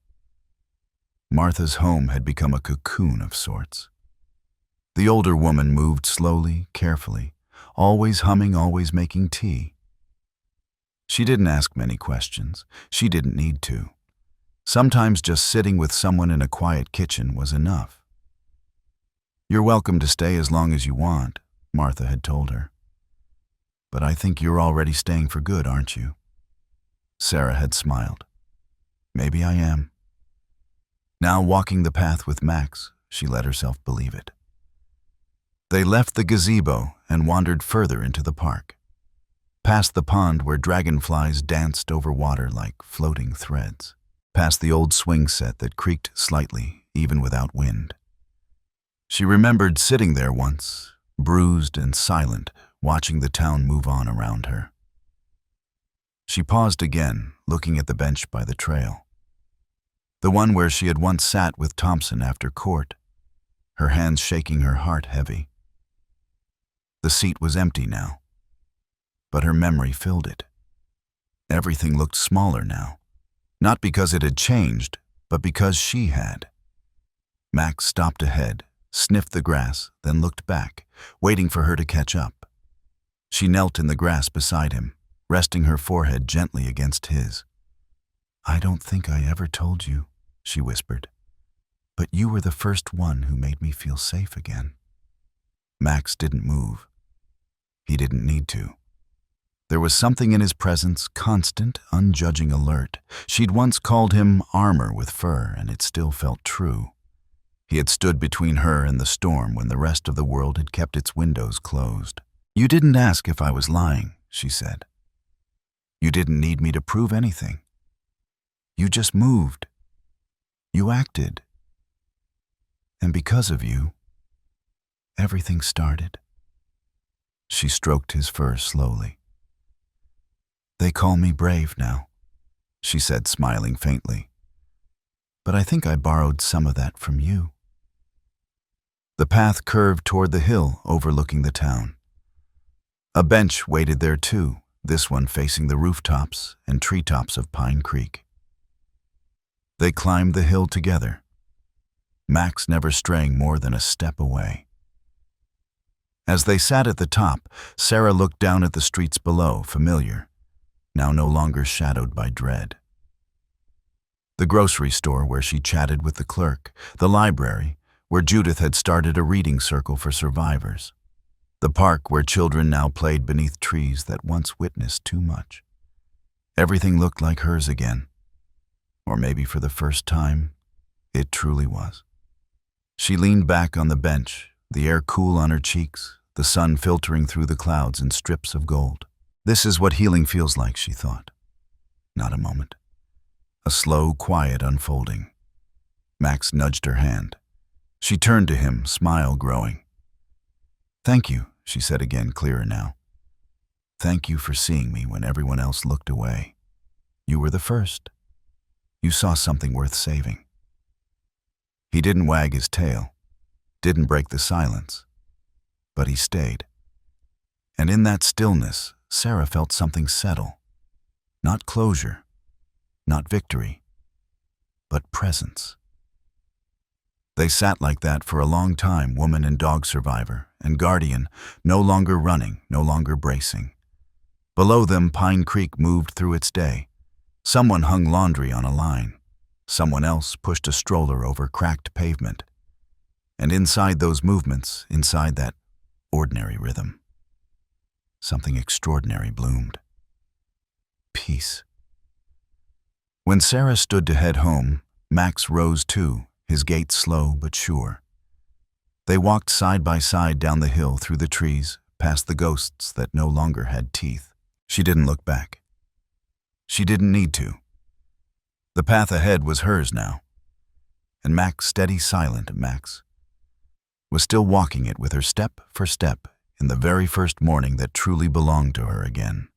Martha's home had become a cocoon of sorts. The older woman moved slowly, carefully, always humming, always making tea. She didn't ask many questions. She didn't need to. Sometimes just sitting with someone in a quiet kitchen was enough. "You're welcome to stay as long as you want," Martha had told her. "But I think you're already staying for good, aren't you?" Sarah had smiled. "Maybe I am." Now walking the path with Max, she let herself believe it. They left the gazebo and wandered further into the park, past the pond where dragonflies danced over water like floating threads, past the old swing set that creaked slightly even without wind. She remembered sitting there once, bruised and silent, watching the town move on around her. She paused again, looking at the bench by the trail. The one where she had once sat with Thompson after court, her hands shaking, her heart heavy. The seat was empty now, but her memory filled it. Everything looked smaller now, not because it had changed, but because she had. Max stopped ahead, sniffed the grass, then looked back, waiting for her to catch up. She knelt in the grass beside him, resting her forehead gently against his. "I don't think I ever told you," she whispered, "but you were the first one who made me feel safe again." Max didn't move. He didn't need to. There was something in his presence, constant, unjudging alert. She'd once called him armor with fur, and it still felt true. He had stood between her and the storm when the rest of the world had kept its windows closed. "You didn't ask if I was lying," she said. "You didn't need me to prove anything. You just moved. You acted. And because of you, everything started." She stroked his fur slowly. "They call me brave now," she said, smiling faintly. "But I think I borrowed some of that from you." The path curved toward the hill overlooking the town. A bench waited there too, this one facing the rooftops and treetops of Pine Creek. They climbed the hill together, Max never straying more than a step away. As they sat at the top, Sarah looked down at the streets below, familiar, now no longer shadowed by dread. The grocery store where she chatted with the clerk, the library where Judith had started a reading circle for survivors, the park where children now played beneath trees that once witnessed too much. Everything looked like hers again. Or maybe for the first time, it truly was. She leaned back on the bench, the air cool on her cheeks, the sun filtering through the clouds in strips of gold. This is what healing feels like, she thought. Not a moment. A slow, quiet unfolding. Max nudged her hand. She turned to him, smile growing. "Thank you," she said again, clearer now. "Thank you for seeing me when everyone else looked away. You were the first. You saw something worth saving." He didn't wag his tail, didn't break the silence, but he stayed. And in that stillness, Sarah felt something settle. Not closure, not victory, but presence. They sat like that for a long time, woman and dog survivor, and guardian, no longer running, no longer bracing. Below them, Pine Creek moved through its day. Someone hung laundry on a line. Someone else pushed a stroller over cracked pavement. And inside those movements, inside that ordinary rhythm, something extraordinary bloomed. Peace. When Sarah stood to head home, Max rose too, his gait slow but sure. They walked side by side down the hill through the trees, past the ghosts that no longer had teeth. She didn't look back. She didn't need to. The path ahead was hers now. And Max, steady, silent Max, was still walking it with her step for step in the very first morning that truly belonged to her again.